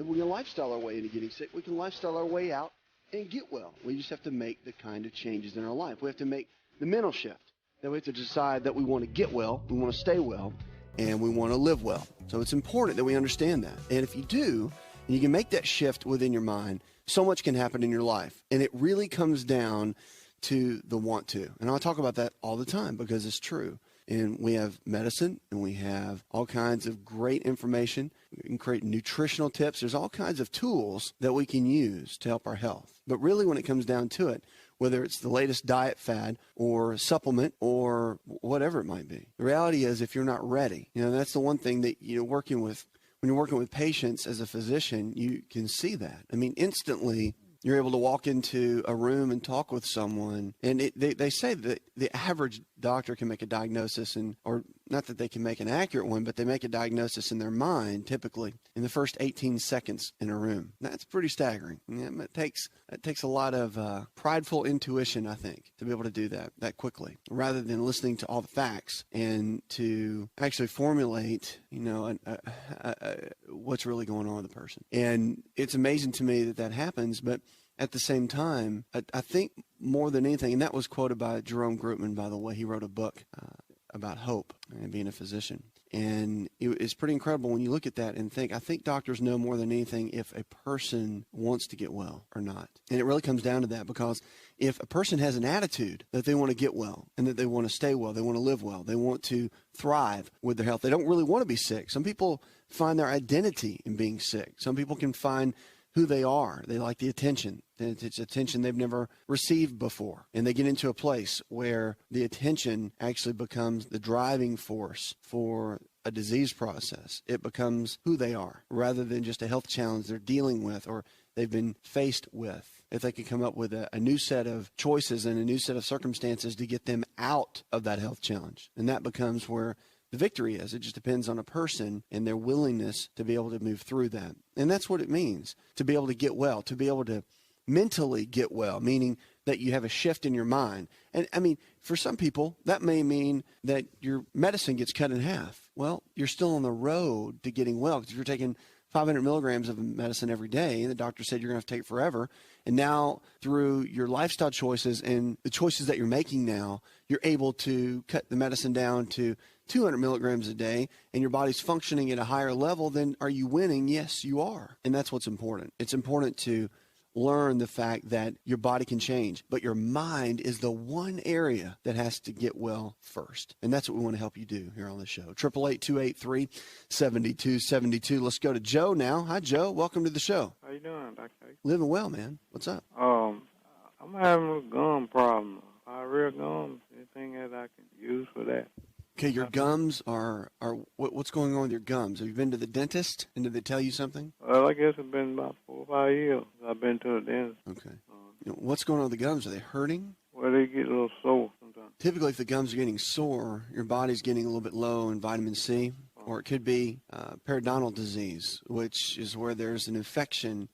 We can lifestyle our way into getting sick. We can lifestyle our way out and get well. We just have to make the kind of changes in our life. We have to make the mental shift. Then we have to decide that we want to get well, we want to stay well, and we want to live well. So it's important that we understand that. And if you do, and you can make that shift within your mind, so much can happen in your life. And it really comes down to the want to. And I talk about that all the time because it's true. And we have medicine, and we have all kinds of great information. We can create nutritional tips. There's all kinds of tools that we can use to help our health. But really, when it comes down to it, whether it's the latest diet fad or supplement or whatever it might be, the reality is if you're not ready, that's the one thing that, when you're working with patients as a physician, you can see that. I mean, instantly, you're able to walk into a room and talk with someone, and they say that the average doctor can make a diagnosis, or not that they can make an accurate one, but they make a diagnosis in their mind, typically, in the first 18 seconds in a room. That's pretty staggering. It takes a lot of prideful intuition, I think, to be able to do that quickly, rather than listening to all the facts and to actually formulate, what's really going on with the person. And it's amazing to me that happens, but at the same time, I think more than anything, and that was quoted by Jerome Grootman, by the way. He wrote a book about hope and being a physician. And it's pretty incredible when you look at that and think, I think doctors know more than anything if a person wants to get well or not. And it really comes down to that, because if a person has an attitude that they want to get well and that they want to stay well, they want to live well, they want to thrive with their health, they don't really want to be sick. Some people find their identity in being sick. Some people can find who they are. They like the attention. It's attention they've never received before. And they get into a place where the attention actually becomes the driving force for a disease process. It becomes who they are, rather than just a health challenge they're dealing with or they've been faced with. If they could come up with a new set of choices and a new set of circumstances to get them out of that health challenge. And that becomes where the victory is. It just depends on a person and their willingness to be able to move through that. And that's what it means, to be able to get well, to be able to mentally get well, meaning that you have a shift in your mind. And I mean, for some people, that may mean that your medicine gets cut in half. Well, you're still on the road to getting well, because if you're taking 500 milligrams of medicine every day, and the doctor said you're going to have to take it forever, and now through your lifestyle choices and the choices that you're making now, you're able to cut the medicine down to 200 milligrams a day, and your body's functioning at a higher level, then are you winning? Yes, you are. And that's what's important. It's important to learn the fact that your body can change, but your mind is the one area that has to get well first. And that's what we want to help you do here on the show. 888-283-7272. Let's go to Joe now. Hi, Joe. Welcome to the show. How you doing, Dr. Living well, man. What's up? I'm having a gum problem. Real gums, anything that I can use for that? Okay, your gums are what's going on with your gums? Have you been to the dentist, and did they tell you something? Well, I guess it's been about 4 or 5 years I've been to the dentist. Okay. What's going on with the gums? Are they hurting? Well, they get a little sore sometimes. Typically, if the gums are getting sore, your body's getting a little bit low in vitamin C, or it could be periodontal disease, which is where there's an infection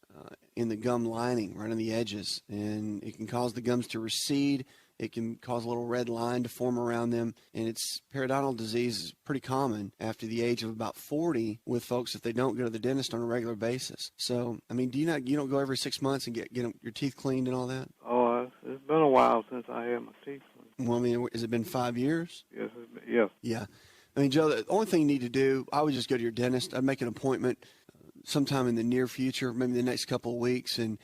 in the gum lining right on the edges, and it can cause the gums to recede. It can cause a little red line to form around them, and periodontal disease is pretty common after the age of about 40 with folks if they don't go to the dentist on a regular basis. So, I mean, you don't go every 6 months and get your teeth cleaned and all that? Oh, it's been a while since I had my teeth cleaned. Well, I mean, has it been 5 years? Yes, yes. Yeah. I mean, Joe, the only thing you need to do, I would just go to your dentist. I'd make an appointment sometime in the near future, maybe the next couple of weeks, and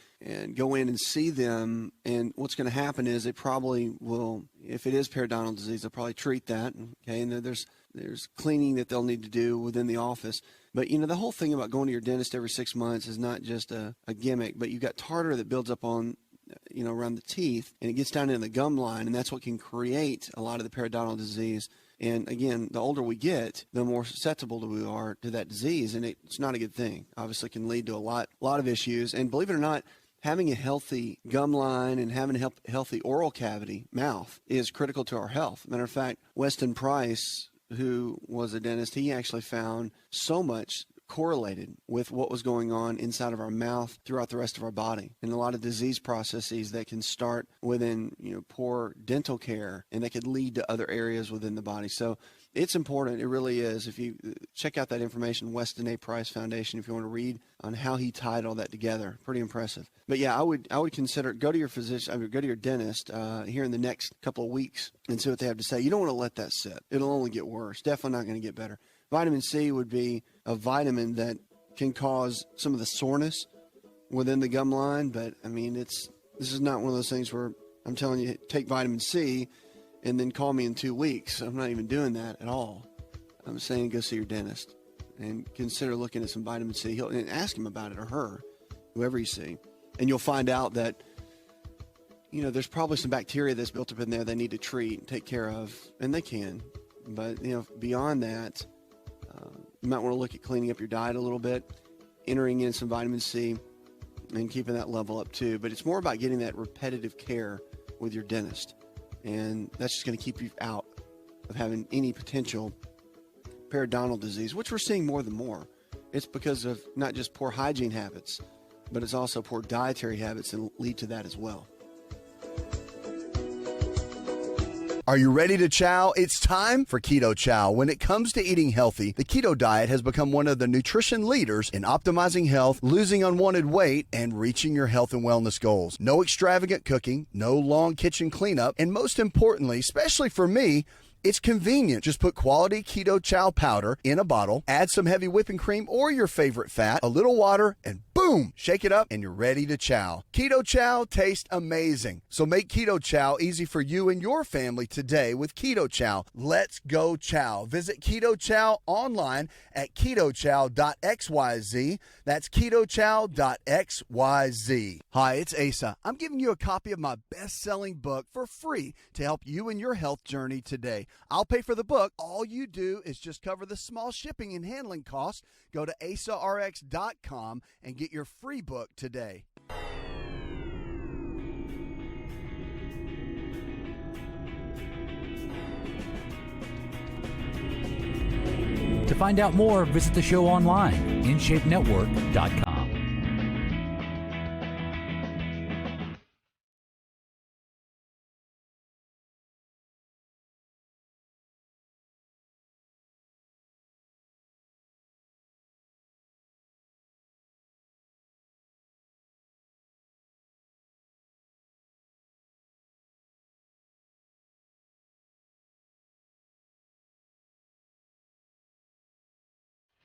go in and see them. And what's going to happen is they probably will, if it is periodontal disease, they'll probably treat that. Okay, and there's cleaning that they'll need to do within the office. But, the whole thing about going to your dentist every 6 months is not just a gimmick, but you've got tartar that builds up on, around the teeth, and it gets down into the gum line, and that's what can create a lot of the periodontal disease. And again, the older we get, the more susceptible we are to that disease, and it's not a good thing. Obviously, it can lead to a lot of issues. And believe it or not, having a healthy gum line and having a healthy oral cavity, mouth, is critical to our health. Matter of fact, Weston Price, who was a dentist, he actually found so much correlated with what was going on inside of our mouth throughout the rest of our body, and a lot of disease processes that can start within poor dental care, and that could lead to other areas within the body. So it's important. It really is. If you check out that information, Weston A. Price Foundation, if you want to read on how he tied all that together, pretty impressive. But yeah, I would consider go to your physician, go to your dentist here in the next couple of weeks and see what they have to say. You don't want to let that sit. It'll only get worse. Definitely not going to get better. Vitamin C would be a vitamin that can cause some of the soreness within the gum line, but I mean, this is not one of those things where I'm telling you, take vitamin C and then call me in 2 weeks. I'm not even doing that at all. I'm saying go see your dentist and consider looking at some vitamin C. And ask him about it, or her, whoever you see. And you'll find out that, there's probably some bacteria that's built up in there they need to treat and take care of, and they can. But, beyond that, you might want to look at cleaning up your diet a little bit, entering in some vitamin C, and keeping that level up too. But it's more about getting that repetitive care with your dentist. And that's just going to keep you out of having any potential periodontal disease, which we're seeing more and more. It's because of not just poor hygiene habits, but it's also poor dietary habits that lead to that as well. Are you ready to chow? It's time for Keto Chow. When it comes to eating healthy, the keto diet has become one of the nutrition leaders in optimizing health, losing unwanted weight, and reaching your health and wellness goals. No extravagant cooking, no long kitchen cleanup, and most importantly, especially for me, it's convenient. Just put quality Keto Chow powder in a bottle, add some heavy whipping cream or your favorite fat, a little water, and boom, shake it up and you're ready to chow. Keto Chow tastes amazing. So make Keto Chow easy for you and your family today with Keto Chow. Let's go chow. Visit Keto Chow online at ketochow.xyz. That's ketochow.xyz. Hi, it's Asa. I'm giving you a copy of my best-selling book for free to help you in your health journey today. I'll pay for the book. All you do is just cover the small shipping and handling costs. Go to asarx.com and get your free book today. To find out more, visit the show online, InShapeNetwork.com.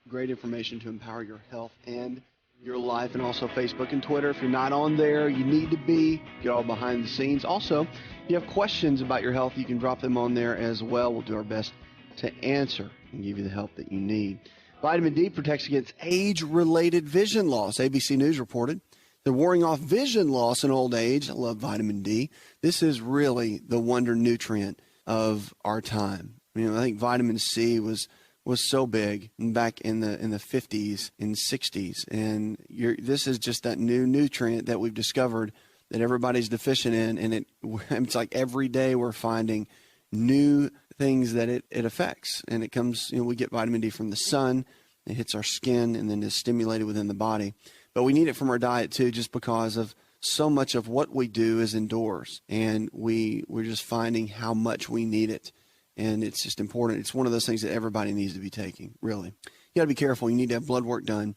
Great information to empower your health and your life, and also Facebook and Twitter. If you're not on there, you need to be. Get all behind the scenes. Also, if you have questions about your health, you can drop them on there as well. We'll do our best to answer and give you the help that you need. Vitamin D protects against age-related vision loss. ABC News reported they're warning off vision loss in old age. I love vitamin D. This is really the wonder nutrient of our time. I think vitamin C was so big back in the 50s and 60s, and this is just that new nutrient that we've discovered that everybody's deficient in, and it's like every day we're finding new things that it affects. And it comes, we get vitamin D from the sun. It hits our skin and then is stimulated within the body. But we need it from our diet too, just because of so much of what we do is indoors. And we're just finding how much we need it. And it's just important. It's one of those things that everybody needs to be taking, really. You got to be careful. You need to have blood work done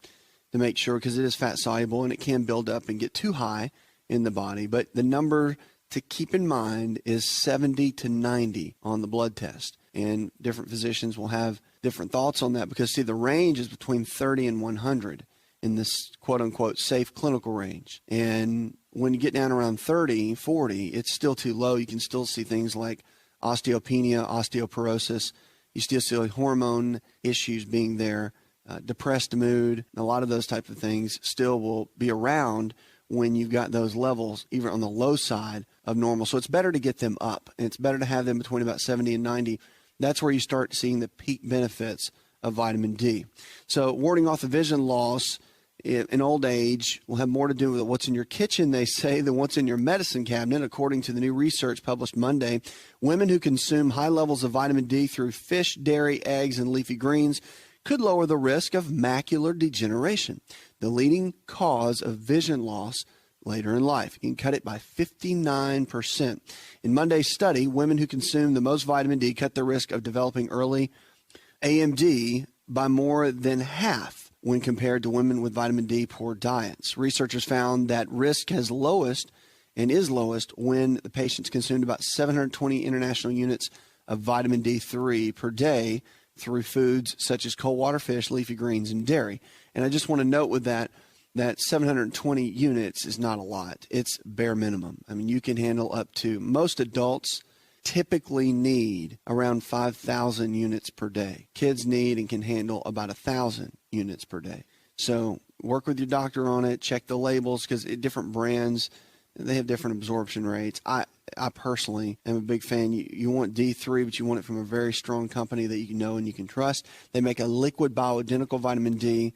to make sure, because it is fat soluble and it can build up and get too high in the body. But the number to keep in mind is 70 to 90 on the blood test. And different physicians will have different thoughts on that because, see, the range is between 30 and 100 in this quote-unquote safe clinical range. And when you get down around 30, 40, it's still too low. You can still see things like osteopenia, osteoporosis. You still see hormone issues being there, depressed mood. A lot of those types of things still will be around when you've got those levels, even on the low side of normal. So it's better to get them up, and it's better to have them between about 70 and 90. That's where you start seeing the peak benefits of vitamin D. So warding off the vision loss in old age will have more to do with what's in your kitchen, they say, than what's in your medicine cabinet. According to the new research published Monday, women who consume high levels of vitamin D through fish, dairy, eggs, and leafy greens could lower the risk of macular degeneration, the leading cause of vision loss later in life. You can cut it by 59%. In Monday's study, women who consume the most vitamin D cut the risk of developing early AMD by more than half when compared to women with vitamin D poor diets. Researchers found that risk is lowest when the patients consumed about 720 international units of vitamin D3 per day through foods such as cold water fish, leafy greens, and dairy. And I just want to note with that 720 units is not a lot. It's bare minimum. I mean, you can handle up to, most adults typically need around 5,000 units per day. Kids need and can handle about 1,000 units per day. So work with your doctor on it, check the labels, because different brands, they have different absorption rates. I personally am a big fan. You want D3, but you want it from a very strong company that you know and you can trust. They make a liquid bioidentical vitamin D,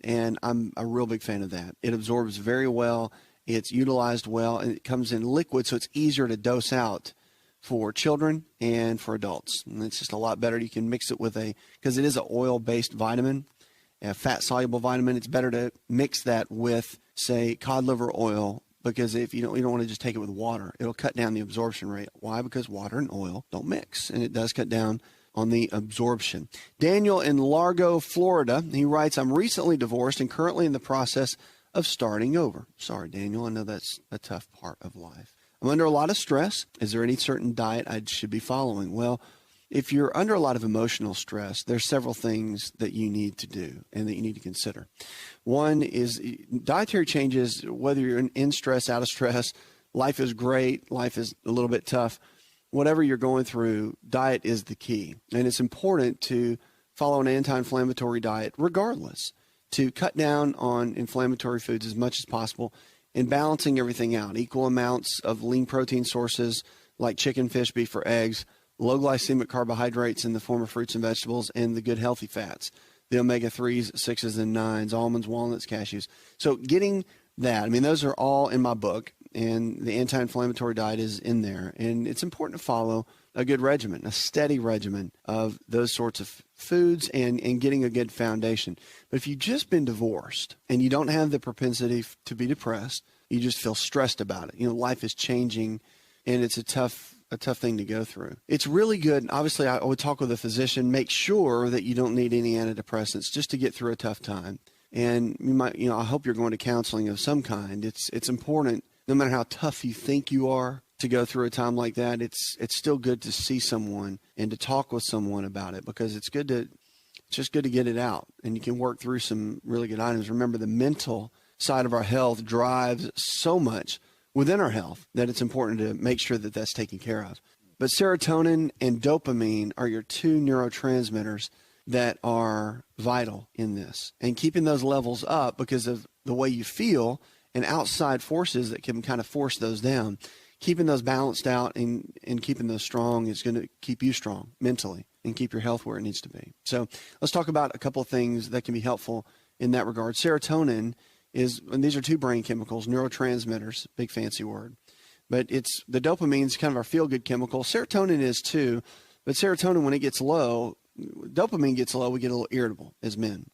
and I'm a real big fan of that. It absorbs very well. It's utilized well, and it comes in liquid, so it's easier to dose out for children and for adults. And it's just a lot better. You can mix it with because it is an oil-based vitamin, a fat-soluble vitamin. It's better to mix that with, say, cod liver oil, because if you don't want to just take it with water. It'll cut down the absorption rate. Why? Because water and oil don't mix, and it does cut down on the absorption. Daniel in Largo, Florida, he writes, I'm recently divorced and currently in the process of starting over. Sorry, Daniel. I know that's a tough part of life. I'm under a lot of stress. Is there any certain diet I should be following? Well, if you're under a lot of emotional stress, there's several things that you need to do and that you need to consider. One is dietary changes, whether you're in stress, out of stress, life is great, life is a little bit tough. Whatever you're going through, diet is the key. And it's important to follow an anti-inflammatory diet regardless, to cut down on inflammatory foods as much as possible and balancing everything out. Equal amounts of lean protein sources like chicken, fish, beef, or eggs, low glycemic carbohydrates in the form of fruits and vegetables, and the good healthy fats, the omega-3s, 6s, and 9s, almonds, walnuts, cashews. So getting that, I mean, those are all in my book, and the anti-inflammatory diet is in there. And it's important to follow a good regimen, a steady regimen of those sorts of foods and getting a good foundation. But if you've just been divorced and you don't have the propensity to be depressed, you just feel stressed about it. Life is changing, and it's a tough thing to go through. It's really good. Obviously, I would talk with a physician, make sure that you don't need any antidepressants just to get through a tough time. And you might, I hope you're going to counseling of some kind. It's important, no matter how tough you think you are, to go through a time like that. It's still good to see someone and to talk with someone about it, because it's just good to get it out, and you can work through some really good items. Remember, the mental side of our health drives so much within our health that it's important to make sure that that's taken care of. But serotonin and dopamine are your two neurotransmitters that are vital in this, and keeping those levels up because of the way you feel and outside forces that can kind of force those down. Keeping those balanced out and keeping those strong is going to keep you strong mentally and keep your health where it needs to be. So let's talk about a couple of things that can be helpful in that regard. Serotonin and these are two brain chemicals, neurotransmitters, big fancy word, but the dopamine's kind of our feel-good chemical. Serotonin is too, but serotonin, when it gets low, dopamine gets low, we get a little irritable as men.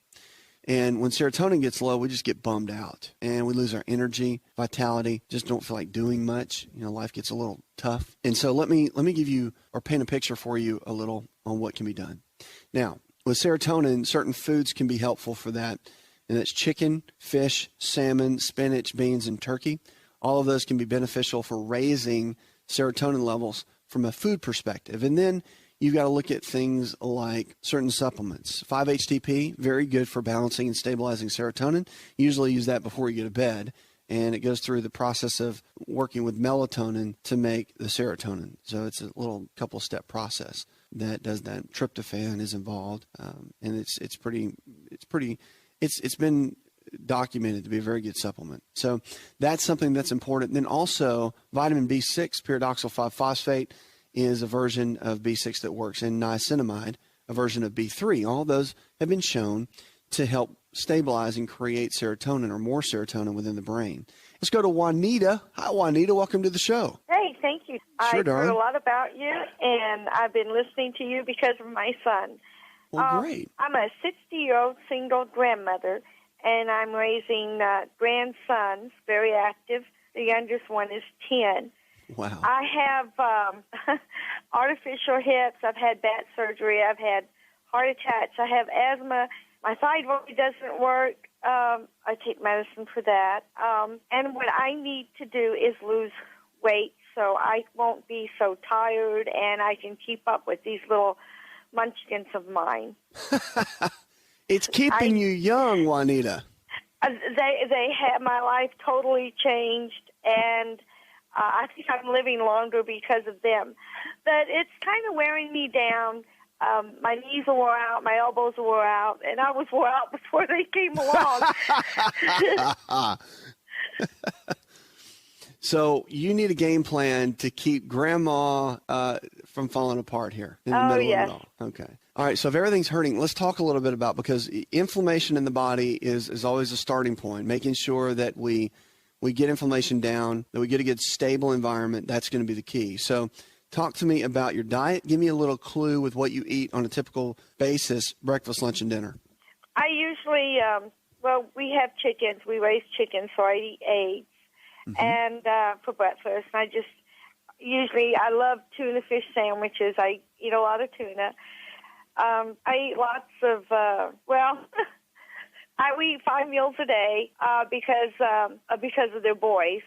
And when serotonin gets low, we just get bummed out and we lose our energy, vitality, just don't feel like doing much. Life gets a little tough. And so let me give you or paint a picture for you a little on what can be done. Now, with serotonin, certain foods can be helpful for that. And that's chicken, fish, salmon, spinach, beans, and turkey. All of those can be beneficial for raising serotonin levels from a food perspective. And then you've got to look at things like certain supplements. 5-HTP, very good for balancing and stabilizing serotonin. Usually use that before you go to bed. And it goes through the process of working with melatonin to make the serotonin. So it's a little couple-step process that does that. Tryptophan is involved, and it's been documented to be a very good supplement. So that's something that's important. Then also vitamin B6, pyridoxal 5-phosphate, is a version of B6 that works, and niacinamide, a version of B3. All those have been shown to help stabilize and create serotonin or more serotonin within the brain. Let's go to Juanita. Hi, Juanita. Welcome to the show. Hey, thank you. Sure, I've darling. heard a lot about you, and I've been listening to you because of my son. Well, great. I'm a 60-year-old single grandmother, and I'm raising grandsons, very active. The youngest one is 10. Wow. I have artificial hips. I've had back surgery. I've had heart attacks. I have asthma. My thyroid doesn't work. I take medicine for that. And what I need to do is lose weight so I won't be so tired and I can keep up with these little munchkins of mine. It's keeping you young, Juanita. They have my life totally changed, and I think I'm living longer because of them. But it's kind of wearing me down. My knees are wore out, my elbows are wore out, and I was wore out before they came along. So you need a game plan to keep Grandma from falling apart here in the middle yes. of it all. Okay. All right, so if everything's hurting, let's talk a little bit about, because inflammation in the body is always a starting point, making sure that we get inflammation down, that we get a good stable environment. That's going to be the key. So talk to me about your diet. Give me a little clue with what you eat on a typical basis, breakfast, lunch, and dinner. I usually, we have chickens. We raise chickens, so I eat eggs and for breakfast. I love tuna fish sandwiches. I eat a lot of tuna. I eat lots of, we eat 5 meals a day because of their boys.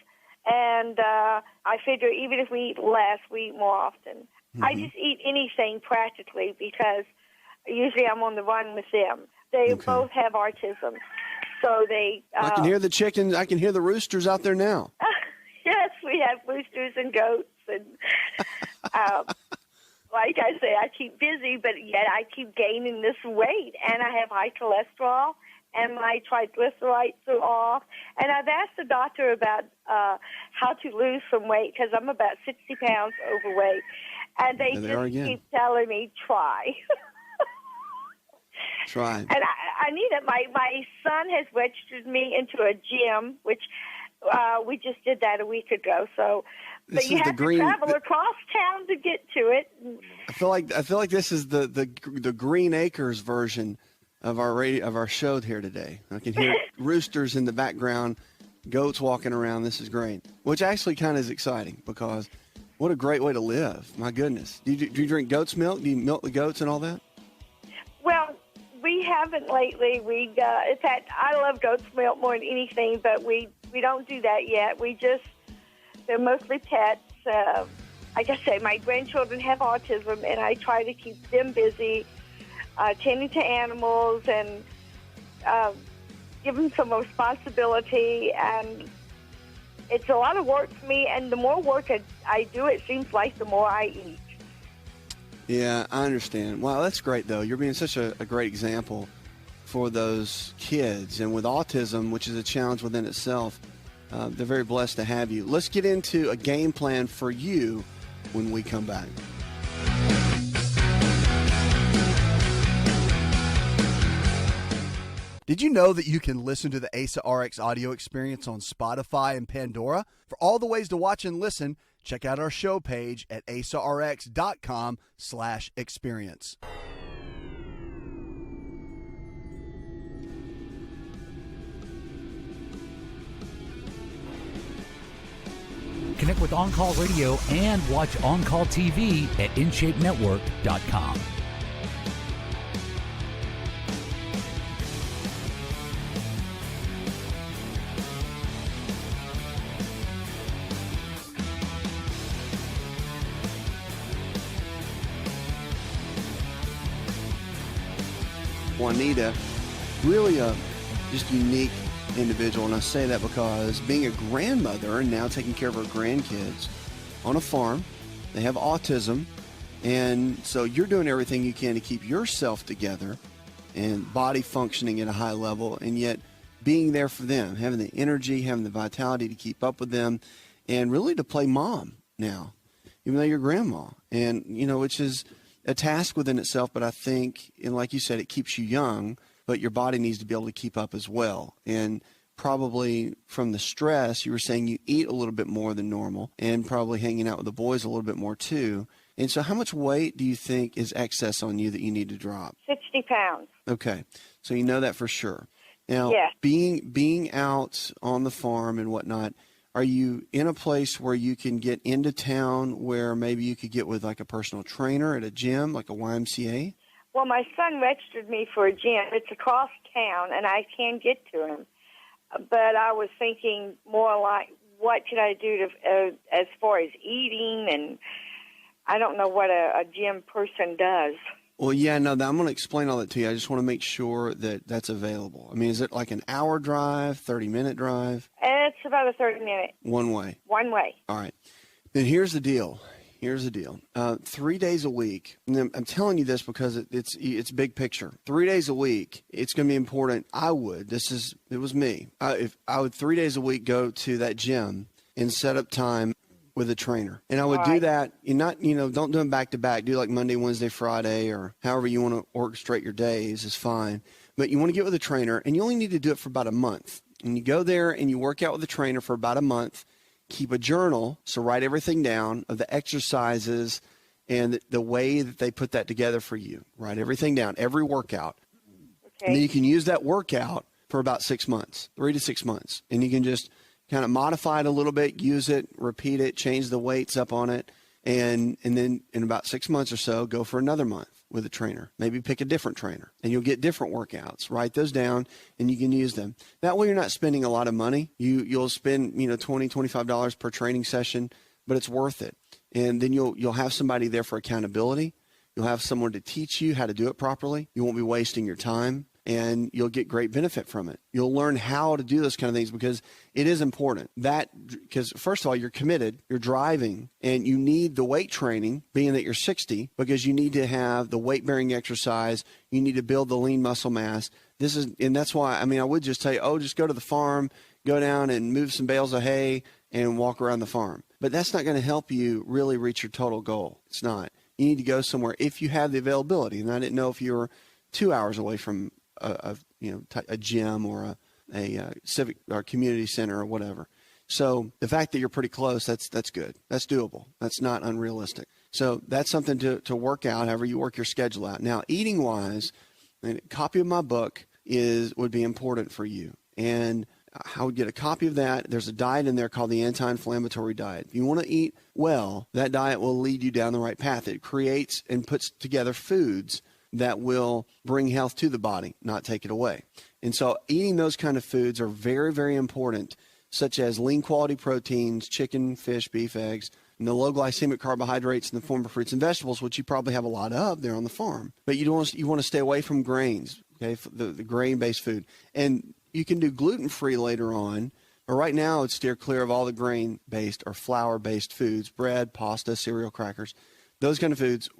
And I figure even if we eat less, we eat more often. I just eat anything practically because usually I'm on the run with them. They both have autism. So they... I can hear the chickens. I can hear the roosters out there now. Yes, we have roosters and goats. And like I say, I keep busy, but yet I keep gaining this weight. And I have high cholesterol, and my triglycerides are off. And I've asked the doctor about how to lose some weight because I'm about 60 pounds overweight. And they just keep telling me, try. Try. And I need it. My son has registered me into a gym, which we just did that a week ago. So, but you have to travel across town to get to it. I feel like this is the Green Acres version of our show here today. I can hear roosters in the background, goats walking around. This is great, which actually kind of is exciting because what a great way to live. My goodness. Do you drink goat's milk? Do you milk the goats and all that? Well, we haven't lately. In fact, I love goat's milk more than anything, but we don't do that yet. They're mostly pets. Like I say, my grandchildren have autism, and I try to keep them busy tending to animals and give them some responsibility. And it's a lot of work for me, and the more work I do, it seems like the more I eat. Yeah, I understand. Wow, that's great, though. You're being such a great example for those kids. And with autism, which is a challenge within itself, they're very blessed to have you. Let's get into a game plan for you when we come back. Did you know that you can listen to the Asa Rx audio experience on Spotify and Pandora? For all the ways to watch and listen, check out our show page at asarx.com/experience. Connect with On Call Radio and watch On Call TV at InShapeNetwork.com. Juanita, really a just unique individual, and I say that because being a grandmother and now taking care of her grandkids on a farm, they have autism, and so you're doing everything you can to keep yourself together and body functioning at a high level, and yet being there for them, having the energy, having the vitality to keep up with them, and really to play mom now, even though you're grandma, and which is a task within itself, but I think, and like you said, it keeps you young, but your body needs to be able to keep up as well. And probably from the stress, you were saying you eat a little bit more than normal and probably hanging out with the boys a little bit more too. And so how much weight do you think is excess on you that you need to drop? 60 pounds. Okay. So you know that for sure. Now, Yes. being out on the farm and whatnot, are you in a place where you can get into town where maybe you could get with like a personal trainer at a gym, like a YMCA? Well, my son registered me for a gym. It's across town, and I can get to him. But I was thinking more like, what should I do to, as far as eating? And I don't know what a gym person does. Well, yeah, no, I'm going to explain all that to you. I just want to make sure that that's available. I mean, is it like an hour drive, 30-minute drive? It's about a 30-minute. One way. One way. All right. Then here's the deal. 3 days a week. And I'm telling you this because it's big picture. 3 days a week, it's going to be important. It was me. If I would 3 days a week go to that gym and set up time with a trainer. And I would do that, don't do them back to back. Do like Monday, Wednesday, Friday, or however you want to orchestrate your days is fine. But you want to get with a trainer, and you only need to do it for about a month. And you go there and you work out with a trainer for about a month. Keep a journal, so write everything down of the exercises and the way that they put that together for you. Write everything down, every workout. Okay. And then you can use that workout for about 6 months, 3 to 6 months. And you can just kind of modify it a little bit, use it, repeat it, change the weights up on it. And then in about 6 months or so, go for another month with a trainer. Maybe pick a different trainer, and you'll get different workouts. Write those down, and you can use them. That way you're not spending a lot of money. You'll spend, $20, $25 per training session, but it's worth it. And then you'll have somebody there for accountability. You'll have someone to teach you how to do it properly. You won't be wasting your time, and you'll get great benefit from it. You'll learn how to do those kind of things because it is important. Because first of all, you're committed, you're driving, and you need the weight training, being that you're 60, because you need to have the weight-bearing exercise. You need to build the lean muscle mass. And that's why, I would just tell you, just go to the farm, go down and move some bales of hay and walk around the farm. But that's not going to help you really reach your total goal. It's not. You need to go somewhere if you have the availability. And I didn't know if you were 2 hours away from a gym or a civic or community center or whatever. So the fact that you're pretty close, that's good. That's doable. That's not unrealistic. So that's something to work out, however you work your schedule out. Now, eating wise, a copy of my book would be important for you. And I would get a copy of that. There's a diet in there called the anti-inflammatory diet. If you want to eat well, that diet will lead you down the right path. It creates and puts together foods that will bring health to the body, not take it away. And so eating those kind of foods are very, very important, such as lean quality proteins, chicken, fish, beef, eggs, and the low glycemic carbohydrates in the form of fruits and vegetables, which you probably have a lot of there on the farm. But you want to stay away from grains, okay, the grain-based food. And you can do gluten-free later on, but right now it's steer clear of all the grain-based or flour-based foods, bread, pasta, cereal, crackers. Those kind of foods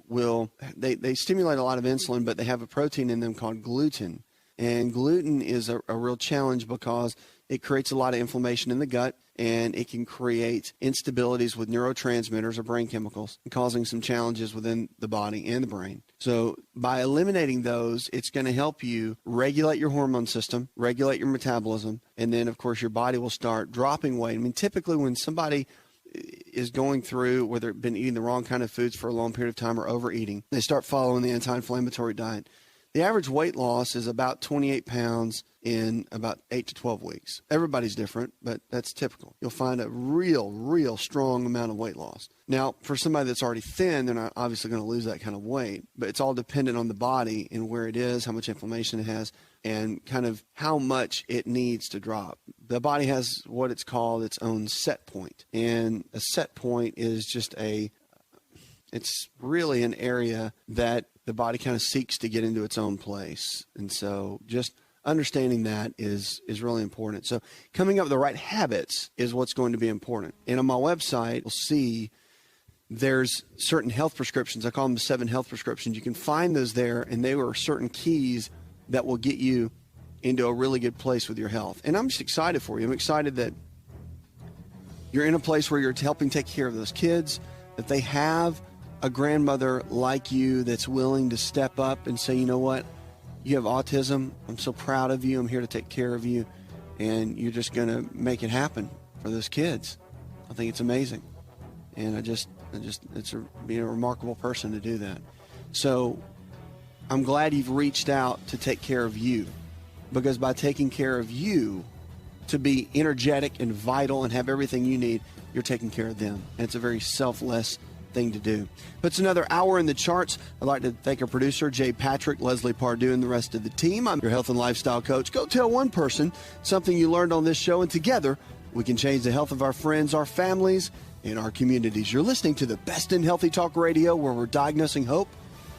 they stimulate a lot of insulin, but they have a protein in them called gluten. And gluten is a real challenge because it creates a lot of inflammation in the gut, and it can create instabilities with neurotransmitters or brain chemicals, causing some challenges within the body and the brain. So by eliminating those, it's going to help you regulate your hormone system, regulate your metabolism, and then, of course, your body will start dropping weight. I mean, typically when somebody is going through where they've been eating the wrong kind of foods for a long period of time or overeating, they start following the anti-inflammatory diet. The average weight loss is about 28 pounds in about 8 to 12 weeks. Everybody's different, but that's typical. You'll find a real strong amount of weight loss. Now, for somebody that's already thin, they're not obviously going to lose that kind of weight, but it's all dependent on the body and where it is, how much inflammation it has, and kind of how much it needs to drop. The body has what it's called its own set point, and a set point is just it's really an area that the body kind of seeks to get into its own place. And so just understanding that is really important. So coming up with the right habits is what's going to be important. And on my website, you'll see there's certain health prescriptions. I call them the 7 health prescriptions. You can find those there, and they are certain keys that will get you into a really good place with your health. And I'm just excited for you. I'm excited that you're in a place where you're helping take care of those kids, that they have a grandmother like you that's willing to step up and say, you know what, you have autism. I'm so proud of you. I'm here to take care of you. And you're just going to make it happen for those kids. I think it's amazing. And it's being a remarkable person to do that. So I'm glad you've reached out to take care of you, because by taking care of you, to be energetic and vital and have everything you need, you're taking care of them. And it's a very selfless thing to do. Puts another hour in the charts. I'd like to thank our producer, Jay Patrick, Leslie Pardue, and the rest of the team. I'm your health and lifestyle coach. Go tell one person something you learned on this show, and together we can change the health of our friends, our families, and our communities. You're listening to the best in healthy talk radio, where we're diagnosing hope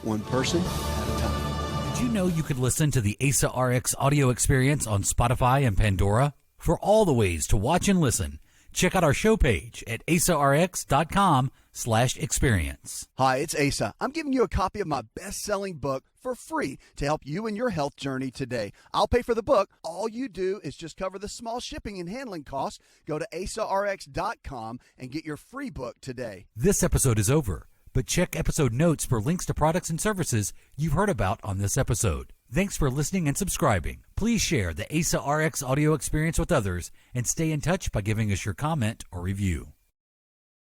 one person at a time. Did you know you could listen to the Asa Rx audio experience on Spotify and Pandora? For all the ways to watch and listen, check out our show page at asarx.com/experience. Hi, it's Asa. I'm giving you a copy of my best-selling book for free to help you in your health journey today. I'll pay for the book. All you do is just cover the small shipping and handling costs. Go to asarx.com and get your free book today. This episode is over, but check episode notes for links to products and services you've heard about on this episode. Thanks for listening and subscribing. Please share the Asa Rx audio experience with others and stay in touch by giving us your comment or review.